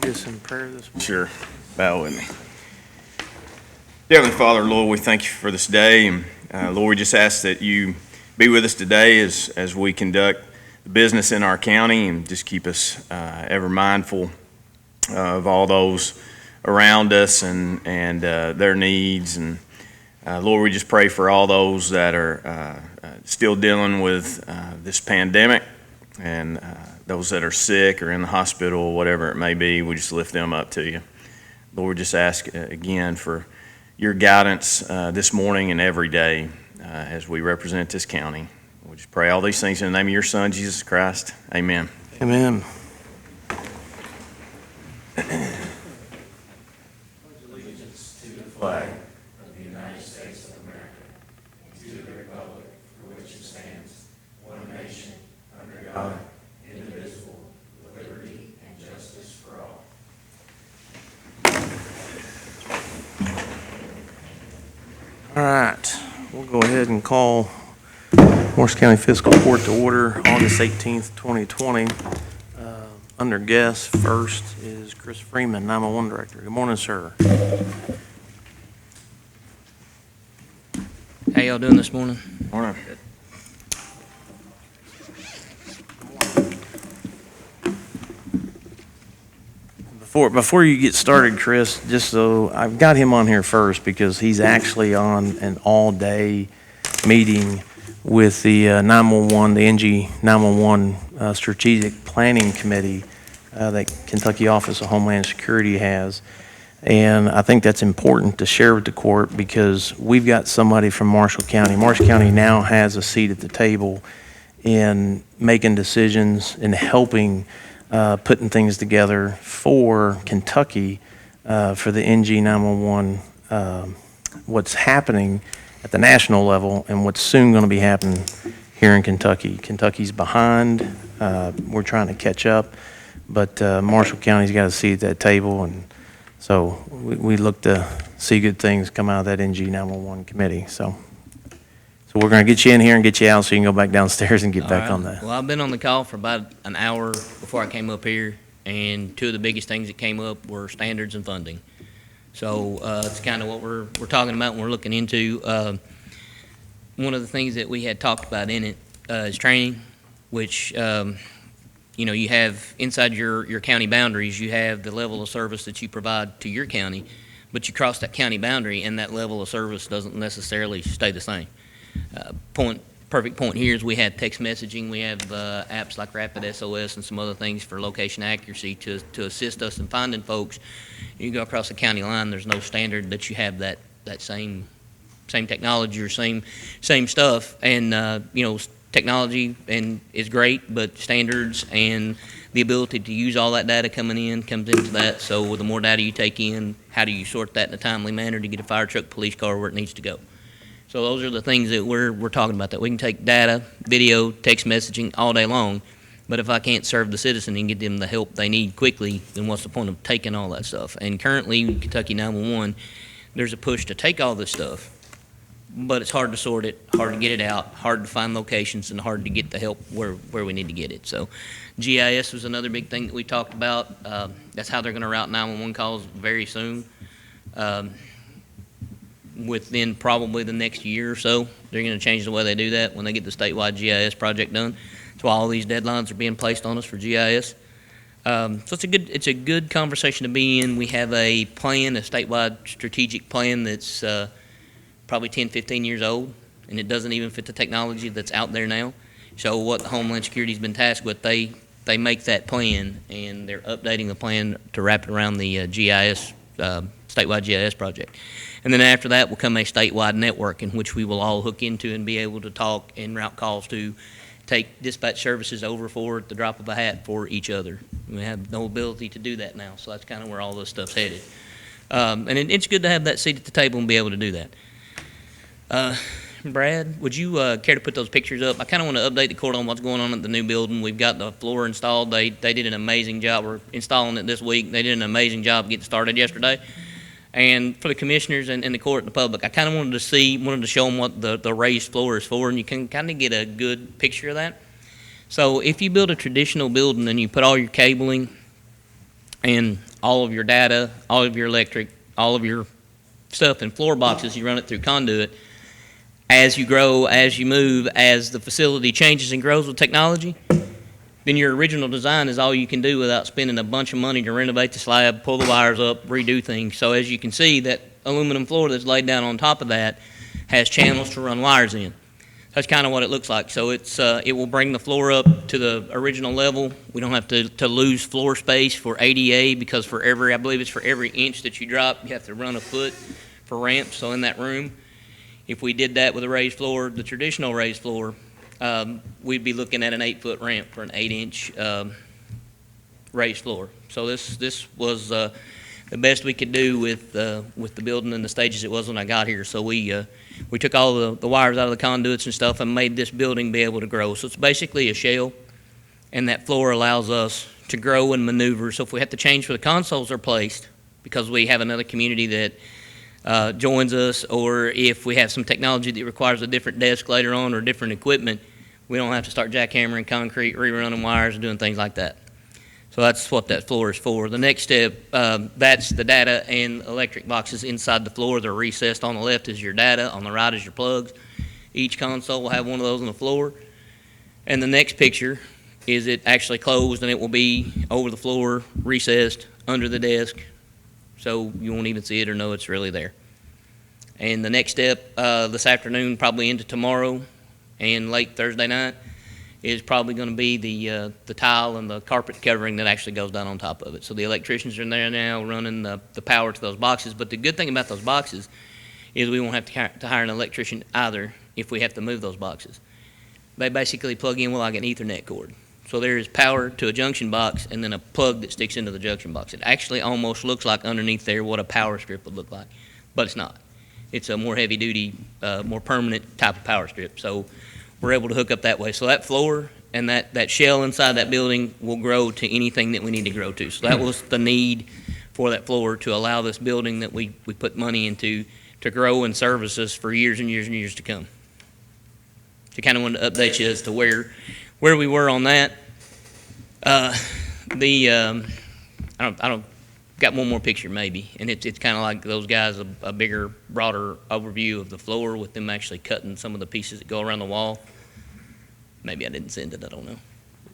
lead us in prayer this morning? Sure. Bow with me. Dear Heavenly Father, Lord, we thank you for this day. And Lord, we just ask that you be with us today as we conduct the business in our county, and just keep us ever mindful of all those around us and their needs. And Lord, we just pray for all those that are still dealing with this pandemic, and those that are sick or in the hospital, whatever it may be. We just lift them up to you. Lord, just ask again for your guidance this morning and every day as we represent this county. We just pray all these things in the name of your Son, Jesus Christ. Amen. Amen. Allegiance to the flag of the United States of America, and to the republic for which it stands, one nation, under God, indivisible, with liberty and justice for all. All right, we'll go ahead and call Morris County Fiscal Court to order August 18th, 2020. Under guests, first is Chris Freeman, 911 Director. Good morning, sir. How y'all doing this morning? Morning. Before you get started, Chris, just so I've got him on here first because he's actually on an all-day meeting with the 911, the NG 911 Strategic Planning Committee that Kentucky Office of Homeland Security has. And I think that's important to share with the court because we've got somebody from Marshall County. Marshall County now has a seat at the table in making decisions and helping putting things together for Kentucky for the NG 911, what's happening at the national level and what's soon going to be happening here in Kentucky. Kentucky's behind. We're trying to catch up, but Marshall County's got a seat at that table, and so we look to see good things come out of that NG 911 committee. So we're going to get you in here and get you out so you can go back downstairs and get All back right. on that. Well, I've been on the call for about an hour before I came up here, and two of the biggest things that came up were standards and funding. So it's kind of what we're talking about and we're looking into. One of the things that we had talked about in it is training, which you have inside your county boundaries. You have the level of service that you provide to your county, but you cross that county boundary, and that level of service doesn't necessarily stay the same. Perfect point here is we have text messaging. We have apps like Rapid SOS and some other things for location accuracy to assist us in finding folks. You go across the county line, there's no standard that you have that same technology or same stuff. And technology is great, but standards and the ability to use all that data coming in comes into that. So the more data you take in, how do you sort that in a timely manner to get a fire truck, police car where it needs to go? So those are the things that we're talking about, that we can take data, video, text messaging all day long, but if I can't serve the citizen and get them the help they need quickly, then what's the point of taking all that stuff? And currently in Kentucky 911, there's a push to take all this stuff, but it's hard to sort it, hard to get it out, hard to find locations, and hard to get the help where we need to get it. So GIS was another big thing that we talked about. That's how they're going to route 911 calls very soon. Within probably the next year or so, they're going to change the way they do that when they get the statewide GIS project done. That's why all these deadlines are being placed on us for GIS. So it's a good conversation to be in. We have a plan, a statewide strategic plan that's probably 10, 15 years old, and it doesn't even fit the technology that's out there now. So what Homeland Security's been tasked with, they make that plan, and they're updating the plan to wrap it around the GIS, statewide GIS project. And then after that will come a statewide network in which we will all hook into and be able to talk and route calls to take dispatch services over for at the drop of a hat for each other. We have no ability to do that now, so that's kind of where all this stuff's headed. And it's good to have that seat at the table and be able to do that. Brad, would you care to put those pictures up? I kind of want to update the court on what's going on at the new building. We've got the floor installed. They did an amazing job. We're installing it this week. They did an amazing job getting started yesterday. And for the commissioners and the court and the public, I kind of wanted to show them what the raised floor is for, and you can kind of get a good picture of that. So if you build a traditional building and you put all your cabling and all of your data, all of your electric, all of your stuff in floor boxes, you run it through conduit. As you grow, as you move, as the facility changes and grows with technology, then your original design is all you can do without spending a bunch of money to renovate the slab, pull the wires up, redo things. So as you can see, that aluminum floor that's laid down on top of that has channels to run wires in. That's kind of what it looks like. So it will bring the floor up to the original level. We don't have to lose floor space for ADA, because for every, I believe it's for every inch that you drop, you have to run a foot for ramps. So in that room, if we did that with a raised floor, the traditional raised floor, we'd be looking at an 8-foot ramp for an 8-inch raised floor. So this was the best we could do with the building and the stages it was when I got here. So we took all the wires out of the conduits and stuff and made this building be able to grow. So it's basically a shell, and that floor allows us to grow and maneuver. So if we have to change where the consoles are placed, because we have another community that joins us, or if we have some technology that requires a different desk later on or different equipment, we don't have to start jackhammering concrete, rerunning wires, and doing things like that. So that's what that floor is for. The next step, that's the data and electric boxes inside the floor. They're recessed. On the left is your data, on the right is your plugs. Each console will have one of those on the floor. And the next picture is it actually closed, and it will be over the floor, recessed, under the desk, so you won't even see it or know it's really there. And the next step this afternoon, probably into tomorrow and late Thursday night, is probably going to be the tile and the carpet covering that actually goes down on top of it. So the electricians are in there now running the power to those boxes. But the good thing about those boxes is we won't have to hire an electrician either if we have to move those boxes. They basically plug in with like an Ethernet cord. So there is power to a junction box and then a plug that sticks into the junction box. It actually almost looks like underneath there what a power strip would look like, but it's not. It's a more heavy-duty, more permanent type of power strip. So we're able to hook up that way. So that floor and that shell inside that building will grow to anything that we need to grow to. So that was the need for that floor, to allow this building that we put money into to grow and service us for years and years and years to come. So kind of wanted to update you as to where we were on that. I don't got one more picture maybe, and it's kind of like those guys, a bigger, broader overview of the floor with them actually cutting some of the pieces that go around the wall. Maybe I didn't send it, I don't know.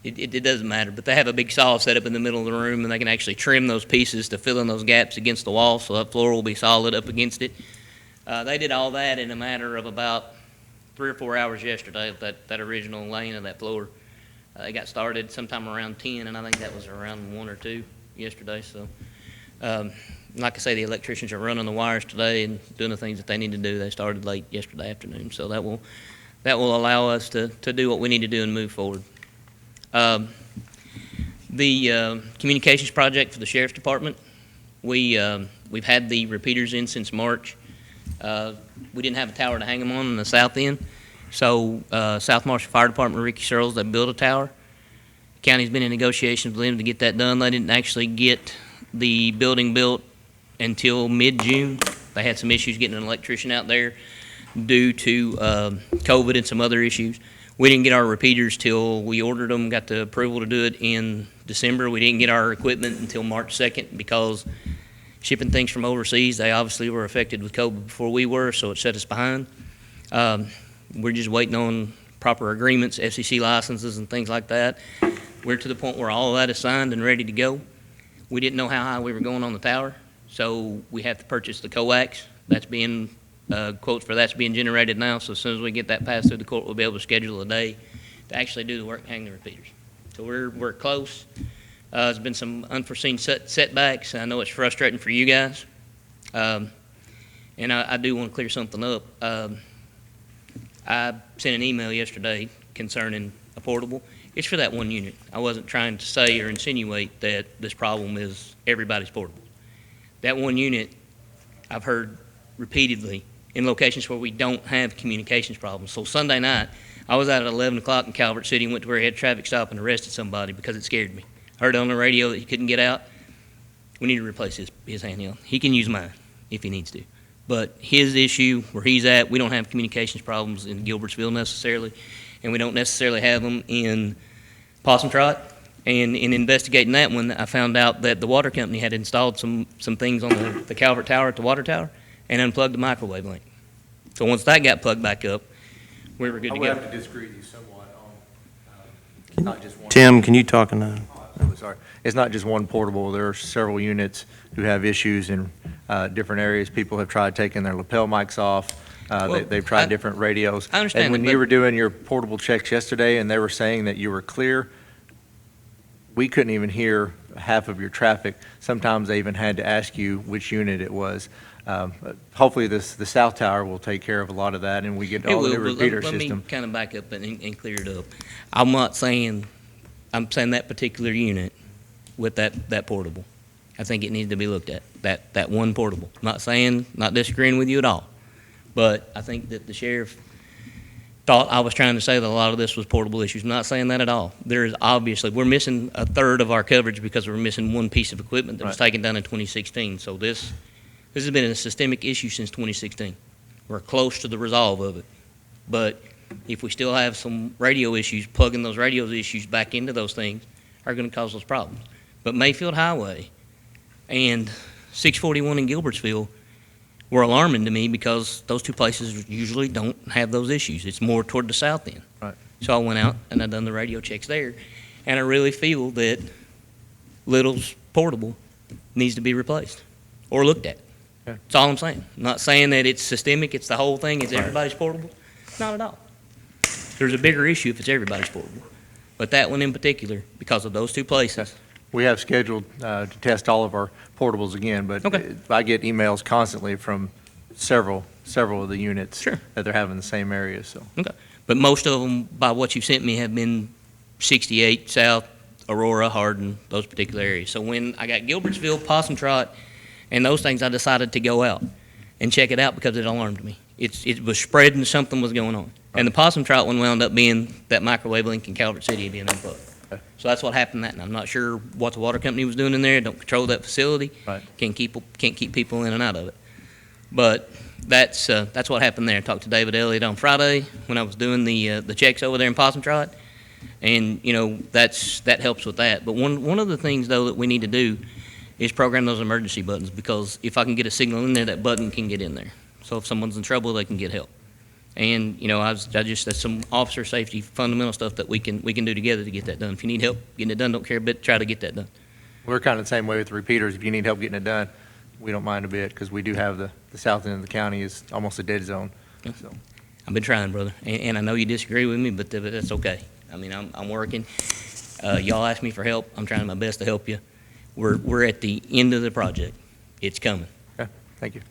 It doesn't matter, but they have a big saw set up in the middle of the room, and they can actually trim those pieces to fill in those gaps against the wall, so that floor will be solid up against it. They did all that in a matter of about 3 or 4 hours yesterday, that original laying of that floor. They got started sometime around 10, and I think that was around 1 or 2 yesterday. So, like I say, the electricians are running the wires today and doing the things that they need to do. They started late yesterday afternoon, so that will allow us to do what we need to do and move forward. The communications project for the sheriff's department, we've had the repeaters in since March. We didn't have a tower to hang them on the south end. So South Marshall Fire Department, Ricky Searles, they built a tower. The county's been in negotiations with them to get that done. They didn't actually get the building built until mid-June. They had some issues getting an electrician out there due to COVID and some other issues. We didn't get our repeaters till we ordered them, got the approval to do it in December. We didn't get our equipment until March 2nd because shipping things from overseas, they obviously were affected with COVID before we were, so it set us behind. We're just waiting on proper agreements, FCC licenses and things like that. We're to the point where all of that is signed and ready to go. We didn't know how high we were going on the tower, so we have to purchase the coax. That's being, quotes for that's being generated now, so as soon as we get that passed through the court, we'll be able to schedule a day to actually do the work and hang the repeaters. So we're close. There's been some unforeseen setbacks. I know it's frustrating for you guys. And I do want to clear something up. I sent an email yesterday concerning a portable. It's for that one unit. I wasn't trying to say or insinuate that this problem is everybody's portable. That one unit, I've heard repeatedly in locations where we don't have communications problems. So Sunday night, I was out at 11 o'clock in Calvert City and went to where he had a traffic stop and arrested somebody because it scared me. Heard on the radio that he couldn't get out. We need to replace his handheld. He can use mine if he needs to. But his issue, where he's at, we don't have communications problems in Gilbertsville necessarily, and we don't necessarily have them in Possum Trot. And in investigating that one, I found out that the water company had installed some things on the Calvert Tower at the water tower and unplugged the microwave link. So once that got plugged back up, we were good I to would go. have to disagree with you somewhat on, not just one. Tim, can you talk in the, Really sorry. It's not just one portable. There are several units who have issues in different areas. People have tried taking their lapel mics off. Well, They've tried I- different radios. I understand And when that, you but- were doing your portable checks yesterday and they were saying that you were clear, we couldn't even hear half of your traffic. Sometimes they even had to ask you which unit it was. Hopefully the South Tower will take care of a lot of that and we get It all the will, new but repeater let me system. kind of back up and clear it up. I'm not saying, I'm saying that particular unit with that portable. I think it needs to be looked at, that one portable. Not saying, not disagreeing with you at all. But I think that the sheriff thought I was trying to say that a lot of this was portable issues. I'm not saying that at all. There is obviously, we're missing a third of our coverage because we're missing one piece of equipment that was Right. taken down in 2016. So this has been a systemic issue since 2016. We're close to the resolve of it. But if we still have some radio issues, plugging those radio issues back into those things are going to cause those problems. But Mayfield Highway and 641 in Gilbertsville were alarming to me because those two places usually don't have those issues. It's more toward the south end. Right. So I went out and I done the radio checks there, and I really feel that Little's portable needs to be replaced or looked at. Okay. That's all I'm saying. I'm not saying that it's systemic, it's the whole thing, it's everybody's portable. Not at all. There's a bigger issue if it's everybody's portable. But that one in particular, because of those two places. We have scheduled to test all of our portables again, but Okay. I get emails constantly from several of the units Sure. that they're having the same areas, so. But most of them, by what you've sent me, have been 68 South, Aurora, Hardin, those particular areas. So when I got Gilbertsville, Possum Trot, and those things, I decided to go out and check it out because it alarmed me. It was spreading, something was going on. And the Possum Trot one wound up being that microwave link in Calvert City being unplugged. Okay. So that's what happened that night. I'm not sure what the water company was doing in there. Don't control that facility. Right. Can't keep people in and out of it. But that's what happened there. I talked to David Elliott on Friday when I was doing the checks over there in Possum Trot, and that helps with that. But one of the things though that we need to do is program those emergency buttons, because if I can get a signal in there, that button can get in there. So if someone's in trouble, they can get help. And that's some officer safety fundamental stuff that we can do together to get that done. If you need help getting it done, don't care a bit. Try to get that done. We're kind of the same way with the repeaters. If you need help getting it done, we don't mind a bit, because we do have the south end of the county is almost a dead zone, Yeah. so. I've been trying, brother, and I know you disagree with me, but that's okay. I mean, I'm working. Y'all ask me for help. I'm trying my best to help you. We're at the end of the project. It's coming. Okay, thank you.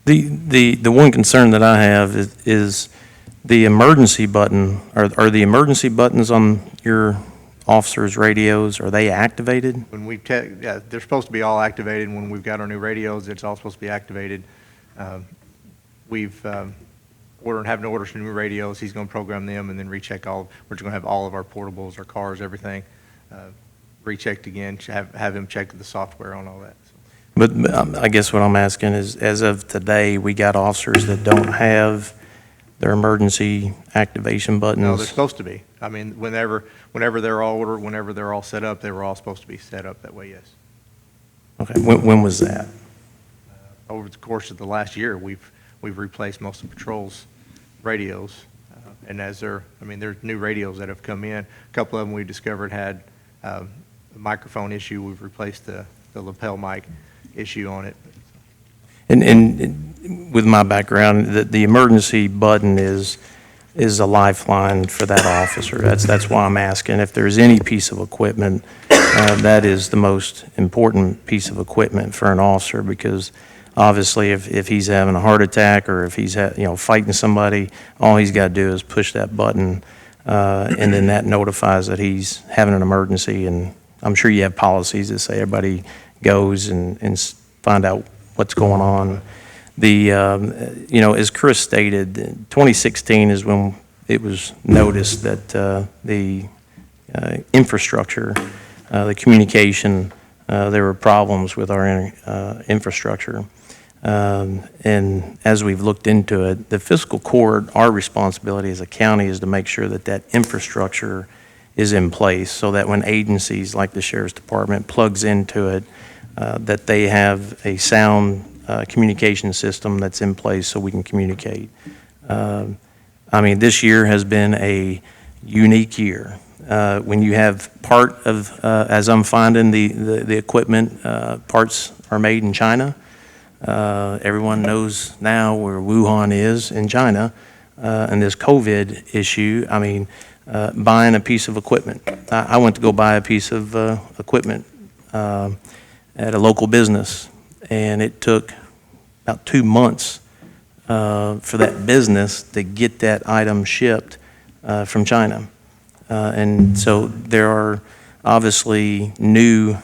the one concern that I have is the emergency button. Are the emergency buttons on your officers' radios, are they activated? When we yeah, they're supposed to be all activated. When we've got our new radios, it's all supposed to be activated. We've having to order some new radios. He's going to program them and then recheck all. We're just going to have all of our portables, our cars, everything rechecked again. Have him check the software on all that. So. But I guess what I'm asking is, as of today, we got officers that don't have their emergency activation buttons? No, they're supposed to be. I mean, whenever they're all ordered, whenever they're all set up, they were all supposed to be set up that way, yes. Okay, when was that? Over the course of the last year, we've replaced most of patrol's radios. And there's new radios that have come in. A couple of them we discovered had a microphone issue. We've replaced the lapel mic issue on it. And with my background, the emergency button is a lifeline for that officer. That's why I'm asking. If there's any piece of equipment, that is the most important piece of equipment for an officer, because obviously if he's having a heart attack or if he's fighting somebody, all he's got to do is push that button, and then that notifies that he's having an emergency. And I'm sure you have policies that say everybody goes and find out what's going on. As Chris stated, 2016 is when it was noticed that the infrastructure, the communication, there were problems with our infrastructure. And as we've looked into it, the fiscal court, our responsibility as a county is to make sure that that infrastructure is in place, so that when agencies like the Sheriff's Department plugs into it, that they have a sound communication system that's in place so we can communicate. I mean, this year has been a unique year. When you have part of, as I'm finding the equipment, parts are made in China. Everyone knows now where Wuhan is in China, and this COVID issue. I mean, buying a piece of equipment. I went to go buy a piece of equipment at a local business, and it took about 2 months for that business to get that item shipped from China. And so there are obviously new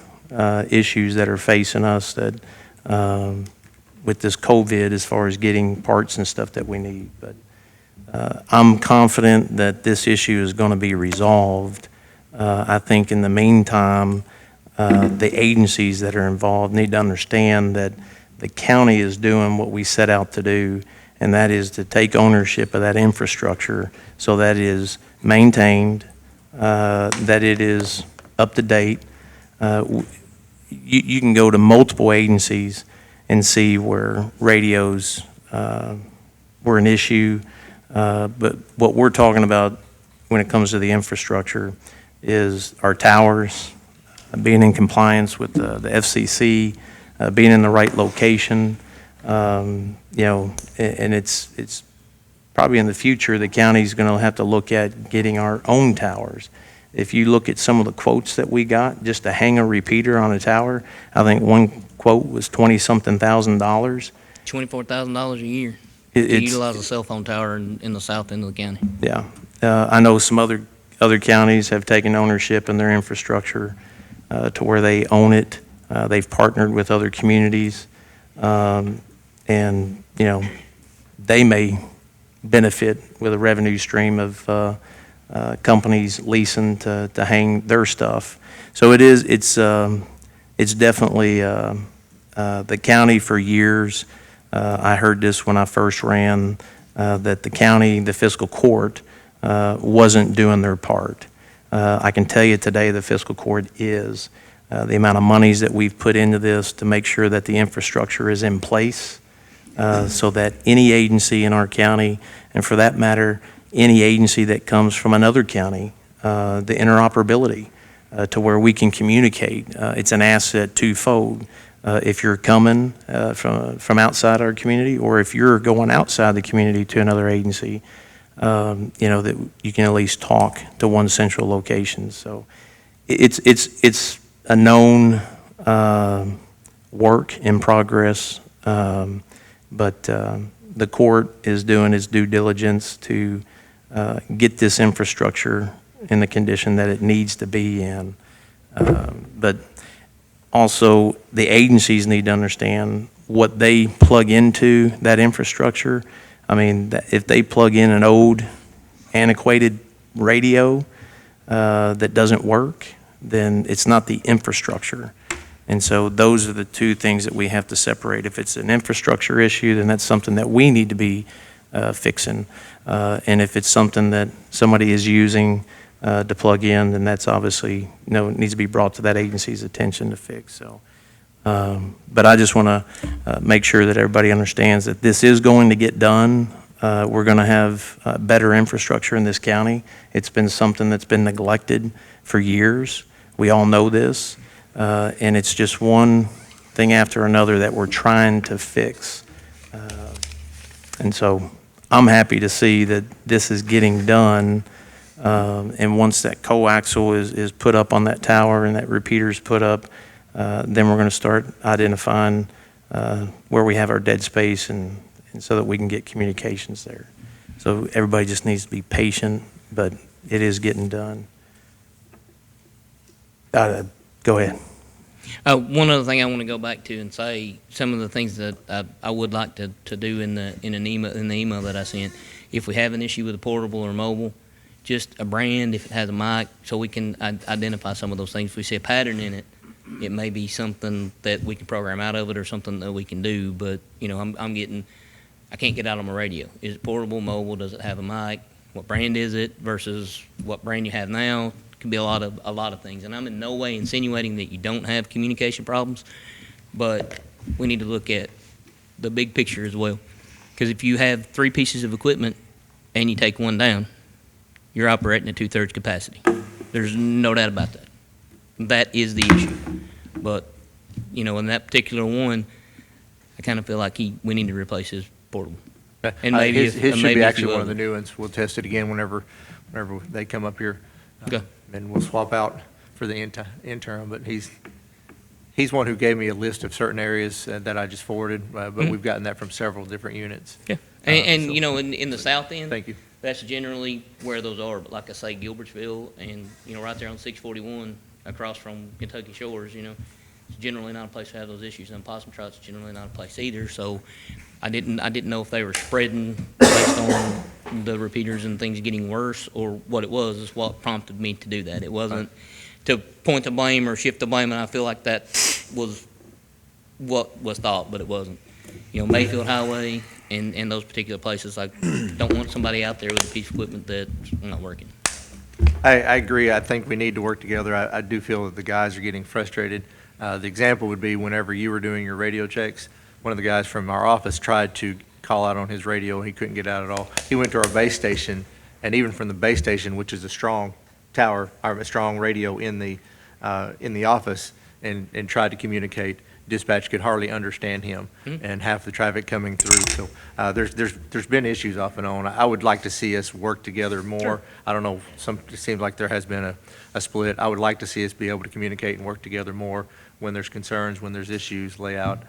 issues that are facing us that with this COVID as far as getting parts and stuff that we need. But I'm confident that this issue is going to be resolved. I think in the meantime, the agencies that are involved need to understand that the county is doing what we set out to do, and that is to take ownership of that infrastructure so that it is maintained, that it is up to date. You can go to multiple agencies and see where radios were an issue, but what we're talking about when it comes to the infrastructure is our towers being in compliance with the FCC, being in the right location, and it's probably in the future the county's going to have to look at getting our own towers. If you look at some of the quotes that we got just to hang a repeater on a tower, I think one quote was $20-something thousand. $24,000 a year to utilize a cell phone tower in the south end of the county. Yeah, I know some other counties have taken ownership in their infrastructure to where they own it. They've partnered with other communities, and they may benefit with a revenue stream of companies leasing to hang their stuff. So it's definitely the county for years. I heard this when I first ran, that the county, the fiscal court, wasn't doing their part. I can tell you today the fiscal court is. The amount of monies that we've put into this to make sure that the infrastructure is in place so that any agency in our county, and for that matter, any agency that comes from another county, the interoperability to where we can communicate. It's an asset twofold. If you're coming from outside our community, or if you're going outside the community to another agency, that you can at least talk to one central location. So it's a known work in progress, but the court is doing its due diligence to get this infrastructure in the condition that it needs to be in. But also, the agencies need to understand what they plug into that infrastructure. I mean, if they plug in an old, antiquated radio that doesn't work, then it's not the infrastructure. And so those are the two things that we have to separate. If it's an infrastructure issue, then that's something that we need to be fixing. And if it's something that somebody is using to plug in, then that's obviously, needs to be brought to that agency's attention to fix. So, but I just want to make sure that everybody understands that this is going to get done. We're going to have better infrastructure in this county. It's been something that's been neglected for years. We all know this, and it's just one thing after another that we're trying to fix. And so I'm happy to see that this is getting done, and once that coaxial is put up on that tower and that repeater's put up, then we're going to start identifying where we have our dead space and so that we can get communications there. So everybody just needs to be patient, but it is getting done. Go ahead. One other thing I want to go back to and say, some of the things that I would like to do in the email that I sent. If we have an issue with a portable or mobile, just a brand, if it has a mic, so we can identify some of those things. If we see a pattern in it, it may be something that we can program out of it or something that we can do. But I can't get out on my radio. Is it portable, mobile? Does it have a mic? What brand is it versus what brand you have now? Could be a lot of things. And I'm in no way insinuating that you don't have communication problems, but we need to look at the big picture as well. Because if you have 3 pieces of equipment and you take one down, you're operating at 2/3 capacity. There's no doubt about that. That is the issue. But, you know, in that particular one, I kind of feel like we need to replace his portable. And maybe his if- should maybe be a actually few one of the others. new ones. We'll test it again whenever they come up here. Okay. And we'll swap out for the interim, but he's one who gave me a list of certain areas that I just forwarded, but Mhm. we've gotten that from several different units. Yeah. And So- you know, in the south end, Thank you. that's generally where those are. But like I say, Gilbertsville and, you know, right there on 641 across from Kentucky Shores, you know, it's generally not a place to have those issues. And Possum Trot's generally not a place either. So I didn't know if they were spreading based on the repeaters and things getting worse, or what it was is what prompted me to do that. It wasn't to point the blame or shift the blame, and I feel like that was what was thought, but it wasn't. You know, Mayfield Highway and those particular places, like, don't want somebody out there with a piece of equipment that's not working. I agree. I think we need to work together. I do feel that the guys are getting frustrated. The example would be whenever you were doing your radio checks, one of the guys from our office tried to call out on his radio, and he couldn't get out at all. He went to our base station, and even from the base station, which is a strong tower, or a strong radio in the office, and tried to communicate. Dispatch could hardly understand him, and half the traffic coming through. So there's been issues off and on. I would like to see us work together more. Sure. I don't know, it seems like there has been a split. I would like to see us be able to communicate and work together more when there's concerns, when there's issues, lay out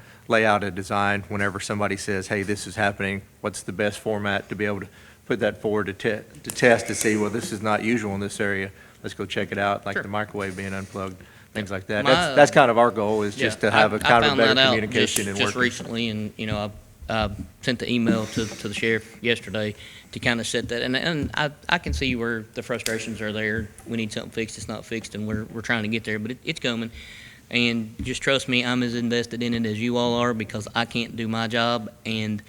a design. Whenever somebody says, hey, this is happening, what's the best format to be able to put that forward to test to see, well, this is not usual in this area. Let's go check it out, like Sure. the microwave being unplugged, things like that. My- That's kind of our goal, is just to have a kind of a better I found that out communication and just working. recently, and, you know, I sent the email to the sheriff yesterday to kind of set that, and I can see where the frustrations are there. We need something fixed, it's not fixed, and we're trying to get there, but it's coming. And just trust me, I'm as invested in it as you all are, because I can't do my job and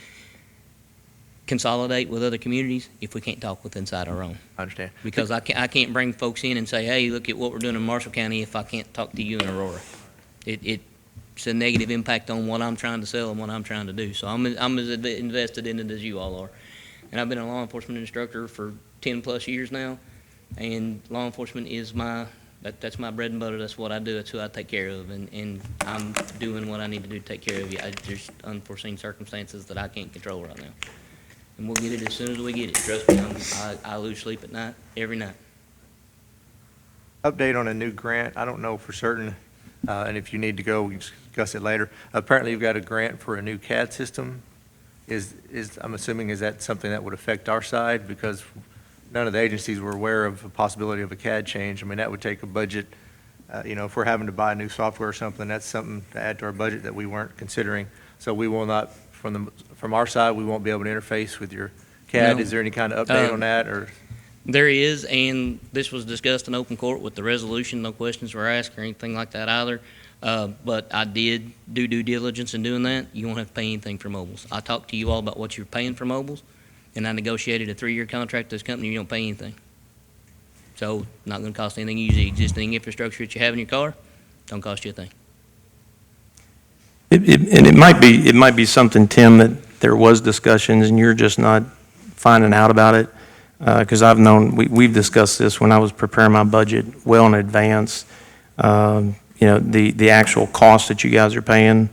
consolidate with other communities if we can't talk with inside our own. I understand. Because I can't bring folks in and say, hey, look at what we're doing in Marshall County if I can't talk to you in Aurora. It's a negative impact on what I'm trying to sell and what I'm trying to do. So I'm as invested in it as you all are. And I've been a law enforcement instructor for 10+ years now, and law enforcement is that's my bread and butter. That's what I do. That's who I take care of, and I'm doing what I need to do to take care of you. There's unforeseen circumstances that I can't control right now. And we'll get it as soon as we get it. Trust me, I lose sleep at night, every night. Update on a new grant. I don't know for certain, and if you need to go, we can discuss it later. Apparently, you've got a grant for a new CAD system. I'm assuming, is that something that would affect our side? Because none of the agencies were aware of the possibility of a CAD change. I mean, that would take a budget. You know, if we're having to buy new software or something, that's something to add to our budget that we weren't considering. So we will not, from our side, we won't be able to interface with your CAD. No. Is there any kind of update on that, or? There is, and this was discussed in open court with the resolution. No questions were asked or anything like that either. But I did do due diligence in doing that. You won't have to pay anything for mobiles. I talked to you all about what you're paying for mobiles, and I negotiated a 3-year contract with this company. You don't pay anything. So not going to cost anything. You use the existing infrastructure that you have in your car. Don't cost you a thing. And it might be something, Tim, that there was discussions and you're just not finding out about it. Because I've known, we've discussed this when I was preparing my budget well in advance. You know, the actual cost that you guys are paying,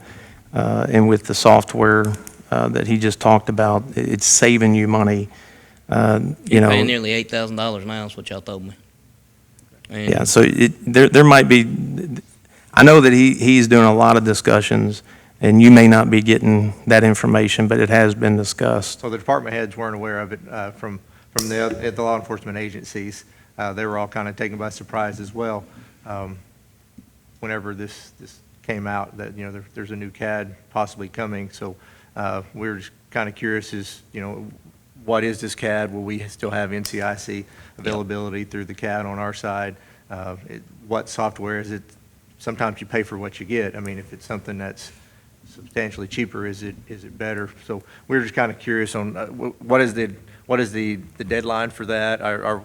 and with the software that he just talked about, it's saving you money. You You're know, paying nearly $8,000 now is what y'all told me. And yeah. So there might be. I know that he's doing a lot of discussions, and you may not be getting that information, but it has been discussed. So the department heads weren't aware of it from the law enforcement agencies. They were all kind of taken by surprise as well whenever this came out, that, you know, there's a new CAD possibly coming. So we were just kind of curious, you know, what is this CAD? Will we still have NCIC availability through the CAD on our side? What software is it? Sometimes you pay for what you get. I mean, if it's something that's substantially cheaper, is it better? So we're just kind of curious on what is what is the deadline for that, or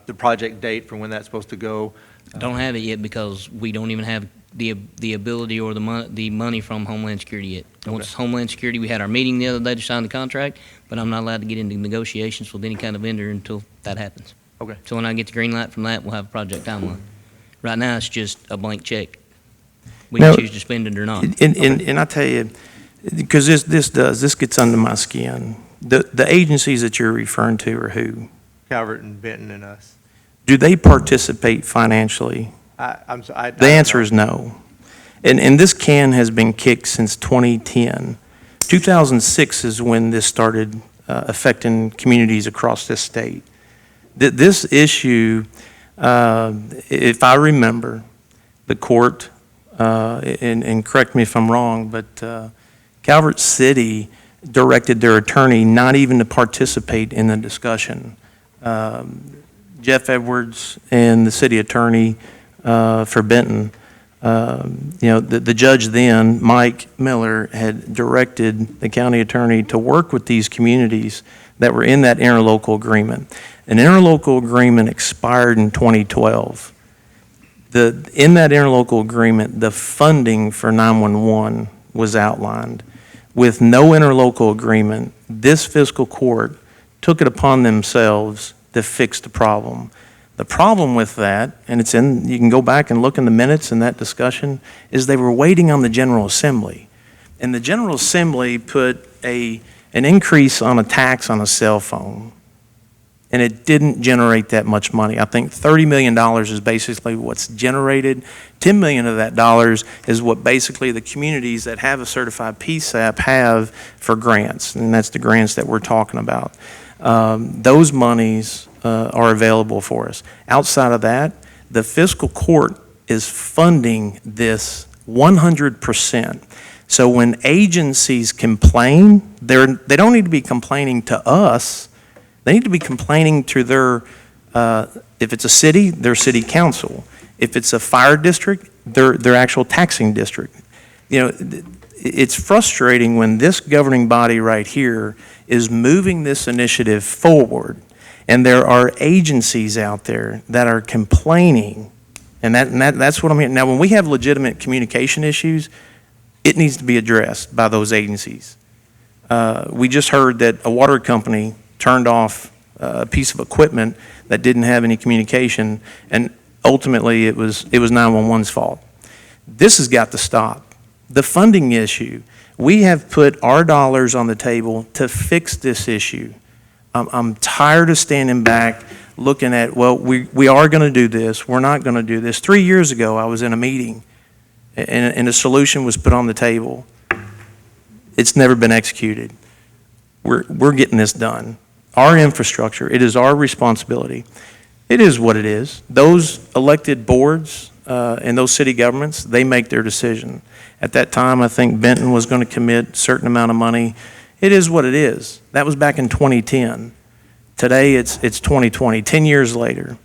the project date for when that's supposed to go? Don't have it yet because we don't even have the ability or the money from Homeland Security yet. Once Homeland Security, we had our meeting the other day to sign the contract, but I'm not allowed to get into negotiations with any kind of vendor until that happens. Okay. So when I get the green light from that, we'll have a project timeline. Right now, it's just a blank check. We Now- can choose to spend it or not. And I tell you, because this gets under my skin. The agencies that you're referring to are who? Calvert and Benton and us. Do they participate financially? The answer is no. And this can has been kicked since 2010. 2006 is when this started affecting communities across this state. This issue, if I remember, the court, and correct me if I'm wrong, but Calvert City directed their attorney not even to participate in the discussion. Jeff Edwards and the city attorney for Benton, the judge then, Mike Miller, had directed the county attorney to work with these communities that were in that interlocal agreement. An interlocal agreement expired in 2012. In that interlocal agreement, the funding for 911 was outlined. With no interlocal agreement, this fiscal court took it upon themselves to fix the problem. The problem with that, and you can go back and look in the minutes in that discussion, is they were waiting on the General Assembly. And the General Assembly put an increase on a tax on a cell phone, and it didn't generate that much money. I think $30 million is basically what's generated. $10 million of that dollars is what basically the communities that have a certified PSAP have for grants, and that's the grants that we're talking about. Those monies are available for us. Outside of that, the fiscal court is funding this 100%. So when agencies complain, they don't need to be complaining to us. They need to be complaining to their, if it's a city, their city council. If it's a fire district, their actual taxing district. It's frustrating when this governing body right here is moving this initiative forward, and there are agencies out there that are complaining, and that's what I'm hearing. Now, when we have legitimate communication issues, it needs to be addressed by those agencies. We just heard that a water company turned off a piece of equipment that didn't have any communication, and ultimately it was 911's fault. This has got to stop. The funding issue, we have put our dollars on the table to fix this issue. I'm tired of standing back looking at, well, we are going to do this, we're not going to do this. 3 years ago, I was in a meeting, and a solution was put on the table. It's never been executed. We're getting this done. Our infrastructure, it is our responsibility. It is what it is. Those elected boards and those city governments, they make their decision. At that time, I think Benton was going to commit a certain amount of money. It is what it is. That was back in 2010. Today, it's 2020. 10 years later,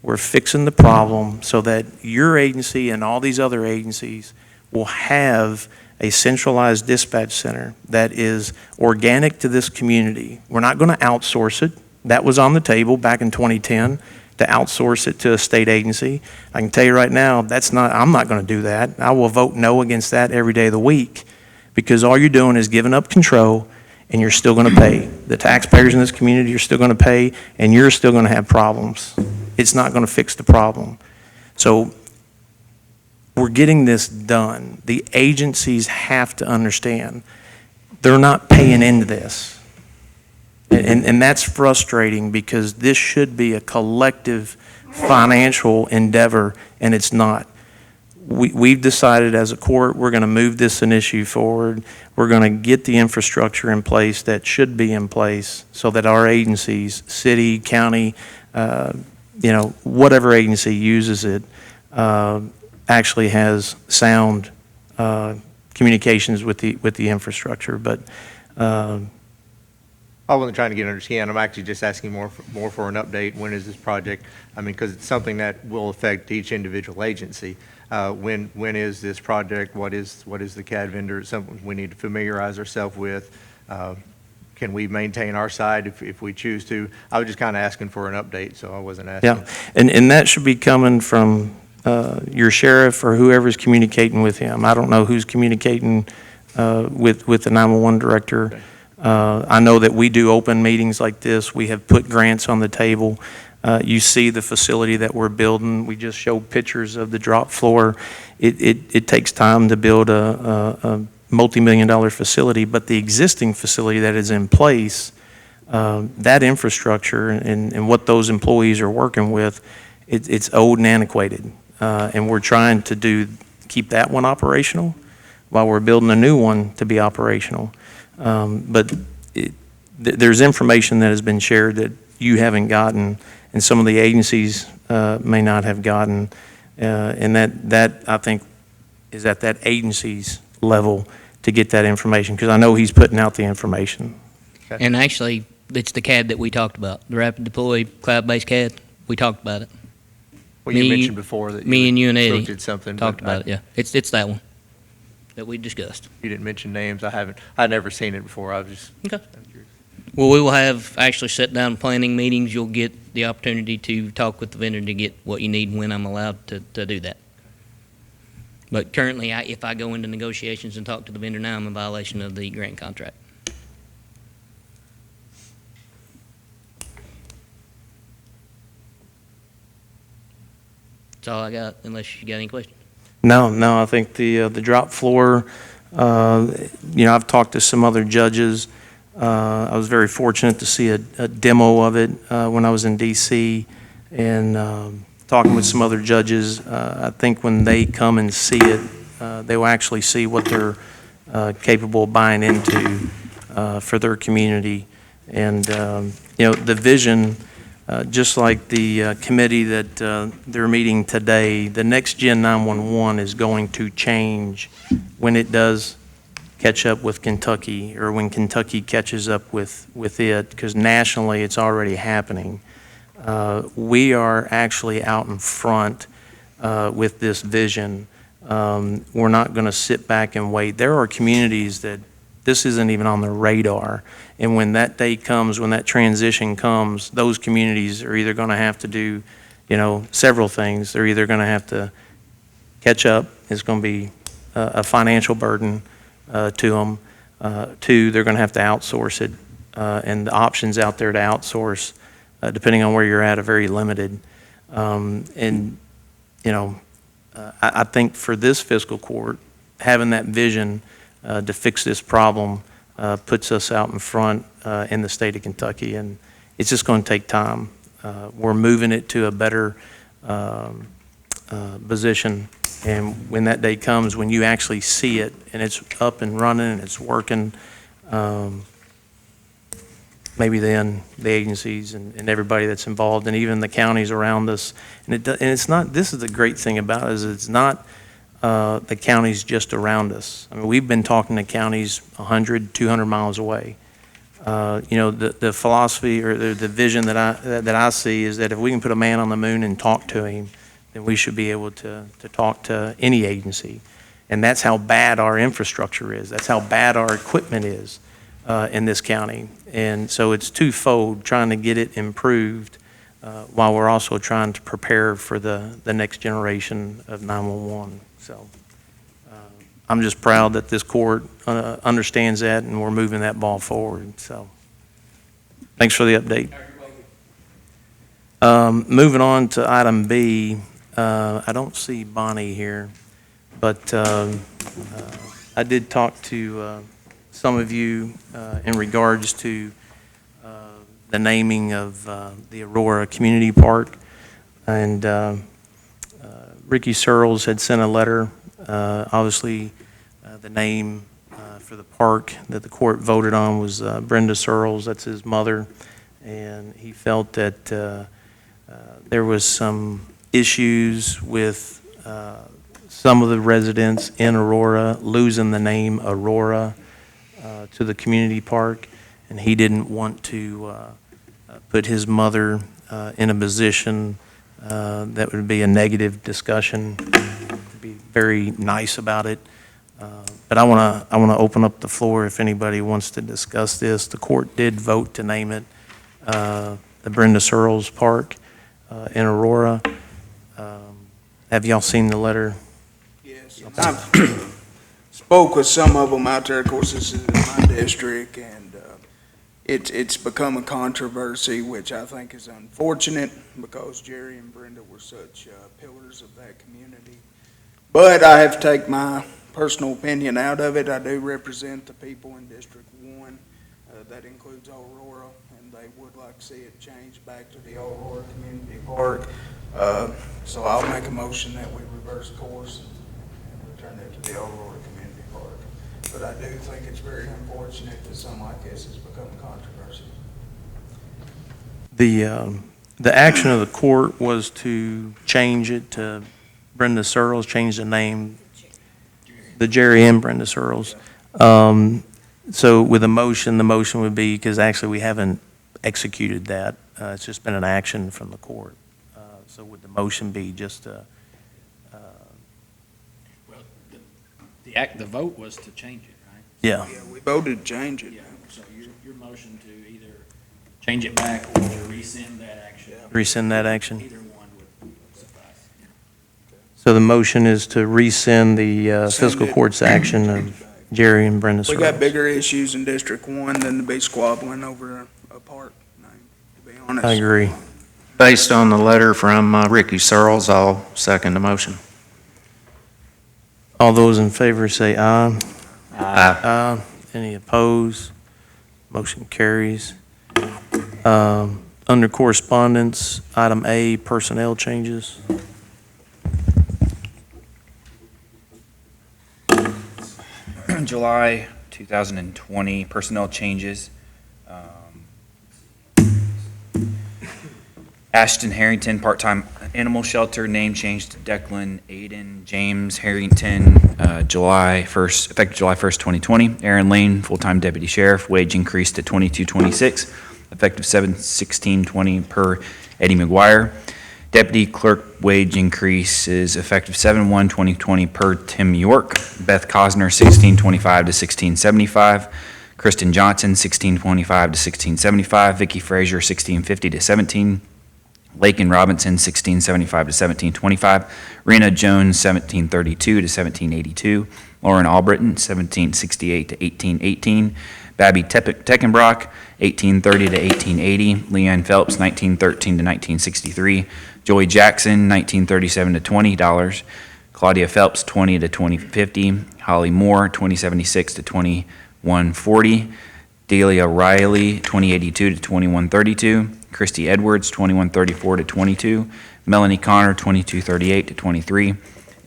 we're fixing the problem so that your agency and all these other agencies will have a centralized dispatch center that is organic to this community. We're not going to outsource it. That was on the table back in 2010, to outsource it to a state agency. I can tell you right now, I'm not going to do that. I will vote no against that every day of the week, because all you're doing is giving up control, and you're still going to pay. The taxpayers in this community are still going to pay, and you're still going to have problems. It's not going to fix the problem. So we're getting this done. The agencies have to understand they're not paying into this. And that's frustrating, because this should be a collective financial endeavor, and it's not. We've decided as a court we're going to move this issue forward. We're going to get the infrastructure in place that should be in place so that our agencies, city, county, whatever agency uses it, actually has sound communications with the infrastructure. But I wasn't trying to get an understanding. I'm actually just asking more for an update. When is this project? I mean, because it's something that will affect each individual agency. When is this project? What is the CAD vendor? It's something we need to familiarize ourselves with. can we maintain our side if we choose to? I was just kind of asking for an update, so I wasn't asking. Yeah, and that should be coming from your sheriff or whoever's communicating with him. I don't know who's communicating with the 911 director. Okay. I know that we do open meetings like this. We have put grants on the table. You see the facility that we're building. We just showed pictures of the drop floor. It takes time to build a multi-million-dollar facility, but the existing facility that is in place, that infrastructure and what those employees are working with, it's old and antiquated. And we're trying to keep that one operational while we're building a new one to be operational. But there's information that has been shared that you haven't gotten, and some of the agencies may not have gotten. And that I think is at that agency's level to get that information, because I know he's putting out the information. Okay. And actually, it's the CAD that we talked about, the Rapid Deploy Cloud-Based CAD. We talked about it. Well, you Me- mentioned before that Me and you and Eddie looked at something. talked but about it, yeah. It's that one that we discussed. You didn't mention names. I'd never seen it before. I was just. Okay. I'm curious. Well, we will have actually sit-down planning meetings. You'll get the opportunity to talk with the vendor to get what you need when I'm allowed to do that. But currently, if I go into negotiations and talk to the vendor now, I'm in violation of the grant contract. That's all I got, unless you got any questions. No, I think the drop floor, I've talked to some other judges. I was very fortunate to see a demo of it when I was in D.C. and talking with some other judges. I think when they come and see it, they will actually see what they're capable of buying into for their community. And, the vision, just like the committee that they're meeting today, the Next Gen 911 is going to change when it does catch up with Kentucky, or when Kentucky catches up with it, because nationally it's already happening. We are actually out in front with this vision. We're not going to sit back and wait. There are communities that this isn't even on their radar. And when that day comes, when that transition comes, those communities are either going to have to do, several things. They're either going to have to catch up. It's going to be a financial burden to them. Two, they're going to have to outsource it. And the options out there to outsource, depending on where you're at, are very limited. I think for this fiscal court, having that vision to fix this problem puts us out in front in the state of Kentucky, and it's just going to take time. We're moving it to a better position, and when that day comes, when you actually see it and it's up and running and it's working, maybe then the agencies and everybody that's involved, and even the counties around us, and it's not. This is the great thing about it, is it's not the counties just around us. I mean, we've been talking to counties 100, 200 miles away. The philosophy or the vision that I see is that if we can put a man on the moon and talk to him, then we should be able to talk to any agency. And that's how bad our infrastructure is. That's how bad our equipment is in this county. And so it's twofold, trying to get it improved while we're also trying to prepare for the next generation of 911. So I'm just proud that this court understands that, and we're moving that ball forward. So thanks for the update. Moving on to item B, I don't see Bonnie here, but I did talk to some of you in regards to the naming of the Aurora Community Park, and Ricky Searles had sent a letter. Obviously, the name for the park that the court voted on was Brenda Searles. That's his mother, and he felt that there was some issues with some of the residents in Aurora losing the name Aurora to the community park, and he didn't want to put his mother in a position that would be a negative discussion. Be very nice about it. But I want to open up the floor if anybody wants to discuss this. The court did vote to name it the Brenda Searles Park in Aurora. Have y'all seen the letter? Yes, I've spoke with some of them out there. Of course, this is in my district, and it's become a controversy, which I think is unfortunate because Jerry and Brenda were such pillars of that community. But I have to take my personal opinion out of it. I do represent the people in District 1. That includes Aurora, and they would like to see it changed back to the Aurora Community Park. So I'll make a motion that we reverse course and return it to the Aurora Community Park. But I do think it's very unfortunate that something like this has become a controversy. The action of the court was to change it to Brenda Searles, change the name, the Jerry and Brenda Searles. So with the motion would be, because actually we haven't executed that, it's just been an action from the court. So would the motion be just Well, the vote was to change it, right? yeah. Yeah, we voted to change it. Yeah, so your motion to either change it back or to rescind that action. Rescind that action? Either one would suffice. So the motion is to rescind the Send fiscal it. court's action of Jerry and Brenda We Searles. got bigger issues in District 1 than to be squabbling over a park name, to be honest. I agree. Based on the letter from Ricky Searles, I'll second the motion. All those in favor say aye. Aye. Aye. Any opposed? Motion carries. Under correspondence, item A, personnel changes. July 2020 personnel changes. Ashton Harrington, part-time animal shelter, name change to Declan Aiden James Harrington, effective July 1st, 2020. Aaron Lane, full-time deputy sheriff, wage increase to $22.26, effective 7/16/20 per Eddie McGuire. Deputy clerk wage increase is effective 7/1/2020 per Tim York. Beth Cosner, $16.25 to $16.75. Kristen Johnson, $16.25 to $16.75. Vicky Frazier, $16.50 to $17. Lakin Robinson, $16.75 to $17.25. Rena Jones, $17.32 to $17.82. Lauren Albritton, $17.68 to $18.18. Babby Teckenbrock, $18.30 to $18.80. Leanne Phelps, $19.13 to $19.63. Joey Jackson, $19.37 to $20. Claudia Phelps, $20 to $20.50. Holly Moore, $20.76 to $21.40. Delia Riley, $20.82 to $21.32. Christy Edwards, $21.34 to $22. Melanie Connor, $22.38 to $23.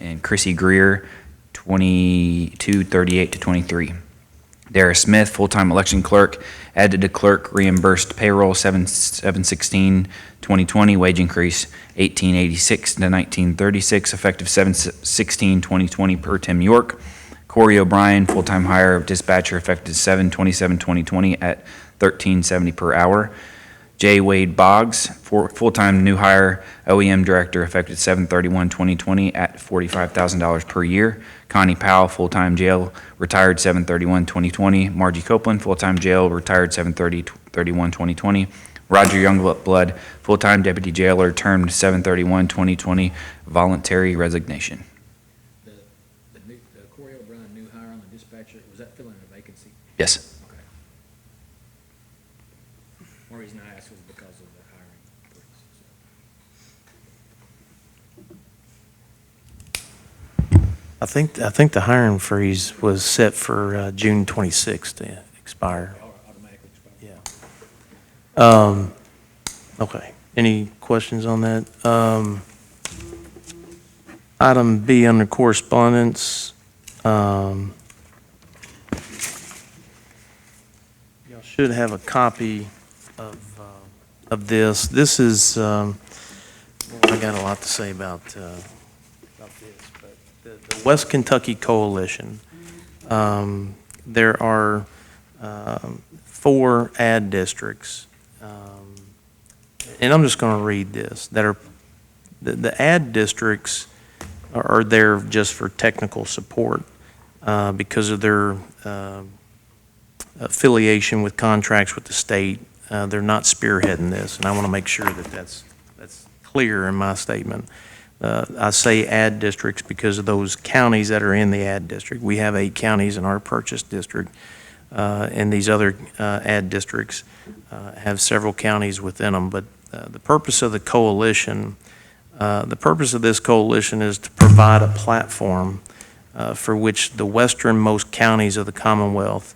And Chrissy Greer, $22.38 to $23. Dara Smith, full-time election clerk, added to clerk, reimbursed payroll 7/16/2020, wage increase $18.86 to $19.36, effective 7/16/2020 per Tim York. Corey O'Brien, full-time hire of dispatcher, effective 7/27/2020 at $13.70 per hour. J. Wade Boggs, full-time new hire OEM director, effective 7/31/2020 at $45,000 per year. Connie Powell, full-time jail, retired 7/31/2020. Margie Copeland, full-time jail, retired 7/31/2020. Roger Youngblood, full-time deputy jailer, termed 7/31/2020, voluntary resignation. The Corey O'Brien new hire on the dispatcher, was that filling a vacancy? Yes. Okay. One reason I asked was because of the hiring purposes. I think the hiring freeze was set for June 26th to expire. Automatically expired. Yeah. Okay. Any questions on that? Item B under correspondence. Y'all should have a copy of this. This is, well, I got a lot to say about this, but the West Kentucky Coalition, there are 4 ad districts, and I'm just going to read this, that are, the ad districts are there just for technical support. because of their affiliation with contracts with the state. They're not spearheading this, and I want to make sure that that's clear in my statement. I say ad districts because of those counties that are in the ad district. We have 8 counties in our purchase district, and these other ad districts have several counties within them. But the purpose of the coalition, the purpose of this coalition is to provide a platform for which the westernmost counties of the Commonwealth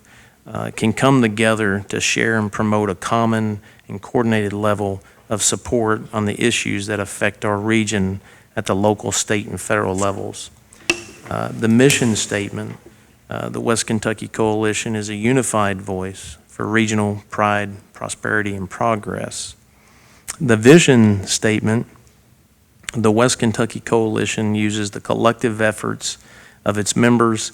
can come together to share and promote a common and coordinated level of support on the issues that affect our region at the local, state, and federal levels. The mission statement, the West Kentucky Coalition, is a unified voice for regional pride, prosperity, and progress. The vision statement, the West Kentucky Coalition uses the collective efforts of its members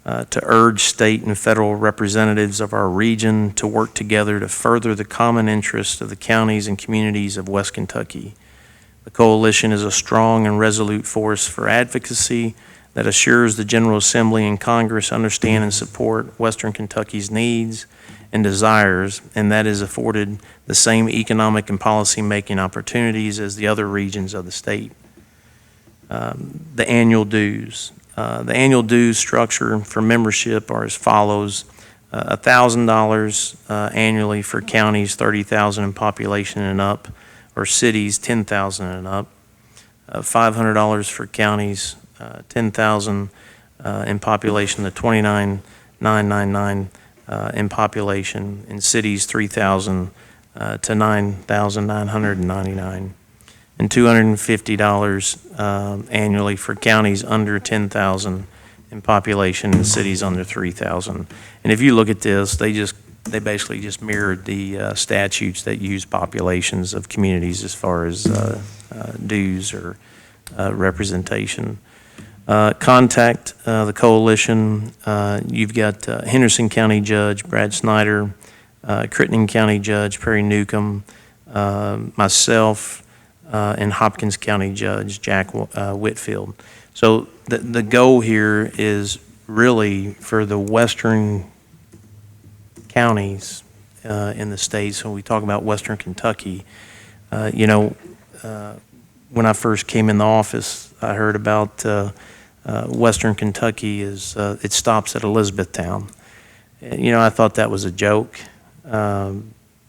to urge state and federal representatives of our region to work together to further the common interests of the counties and communities of West Kentucky. The coalition is a strong and resolute force for advocacy that assures the General Assembly and Congress understand and support Western Kentucky's needs and desires, and that is afforded the same economic and policy-making opportunities as the other regions of the state. The annual dues. The annual dues structure for membership are as follows. $1,000 annually for counties 30,000 in population and up, or cities 10,000 and up. $500 for counties 10,000 in population to 29,999 in population, in cities 3,000 to 9,999. And $250 annually for counties under 10,000 in population and cities under 3,000. And if you look at this, they basically just mirrored the statutes that use populations of communities as far as dues or representation. Contact the coalition. You've got Henderson County Judge Brad Snyder, Crittenden County Judge Perry Newcomb, myself, and Hopkins County Judge Jack Whitfield. So the goal here is really for the western counties in the state. So we talk about Western Kentucky. When I first came in the office, I heard about Western Kentucky it stops at Elizabethtown. And, I thought that was a joke, but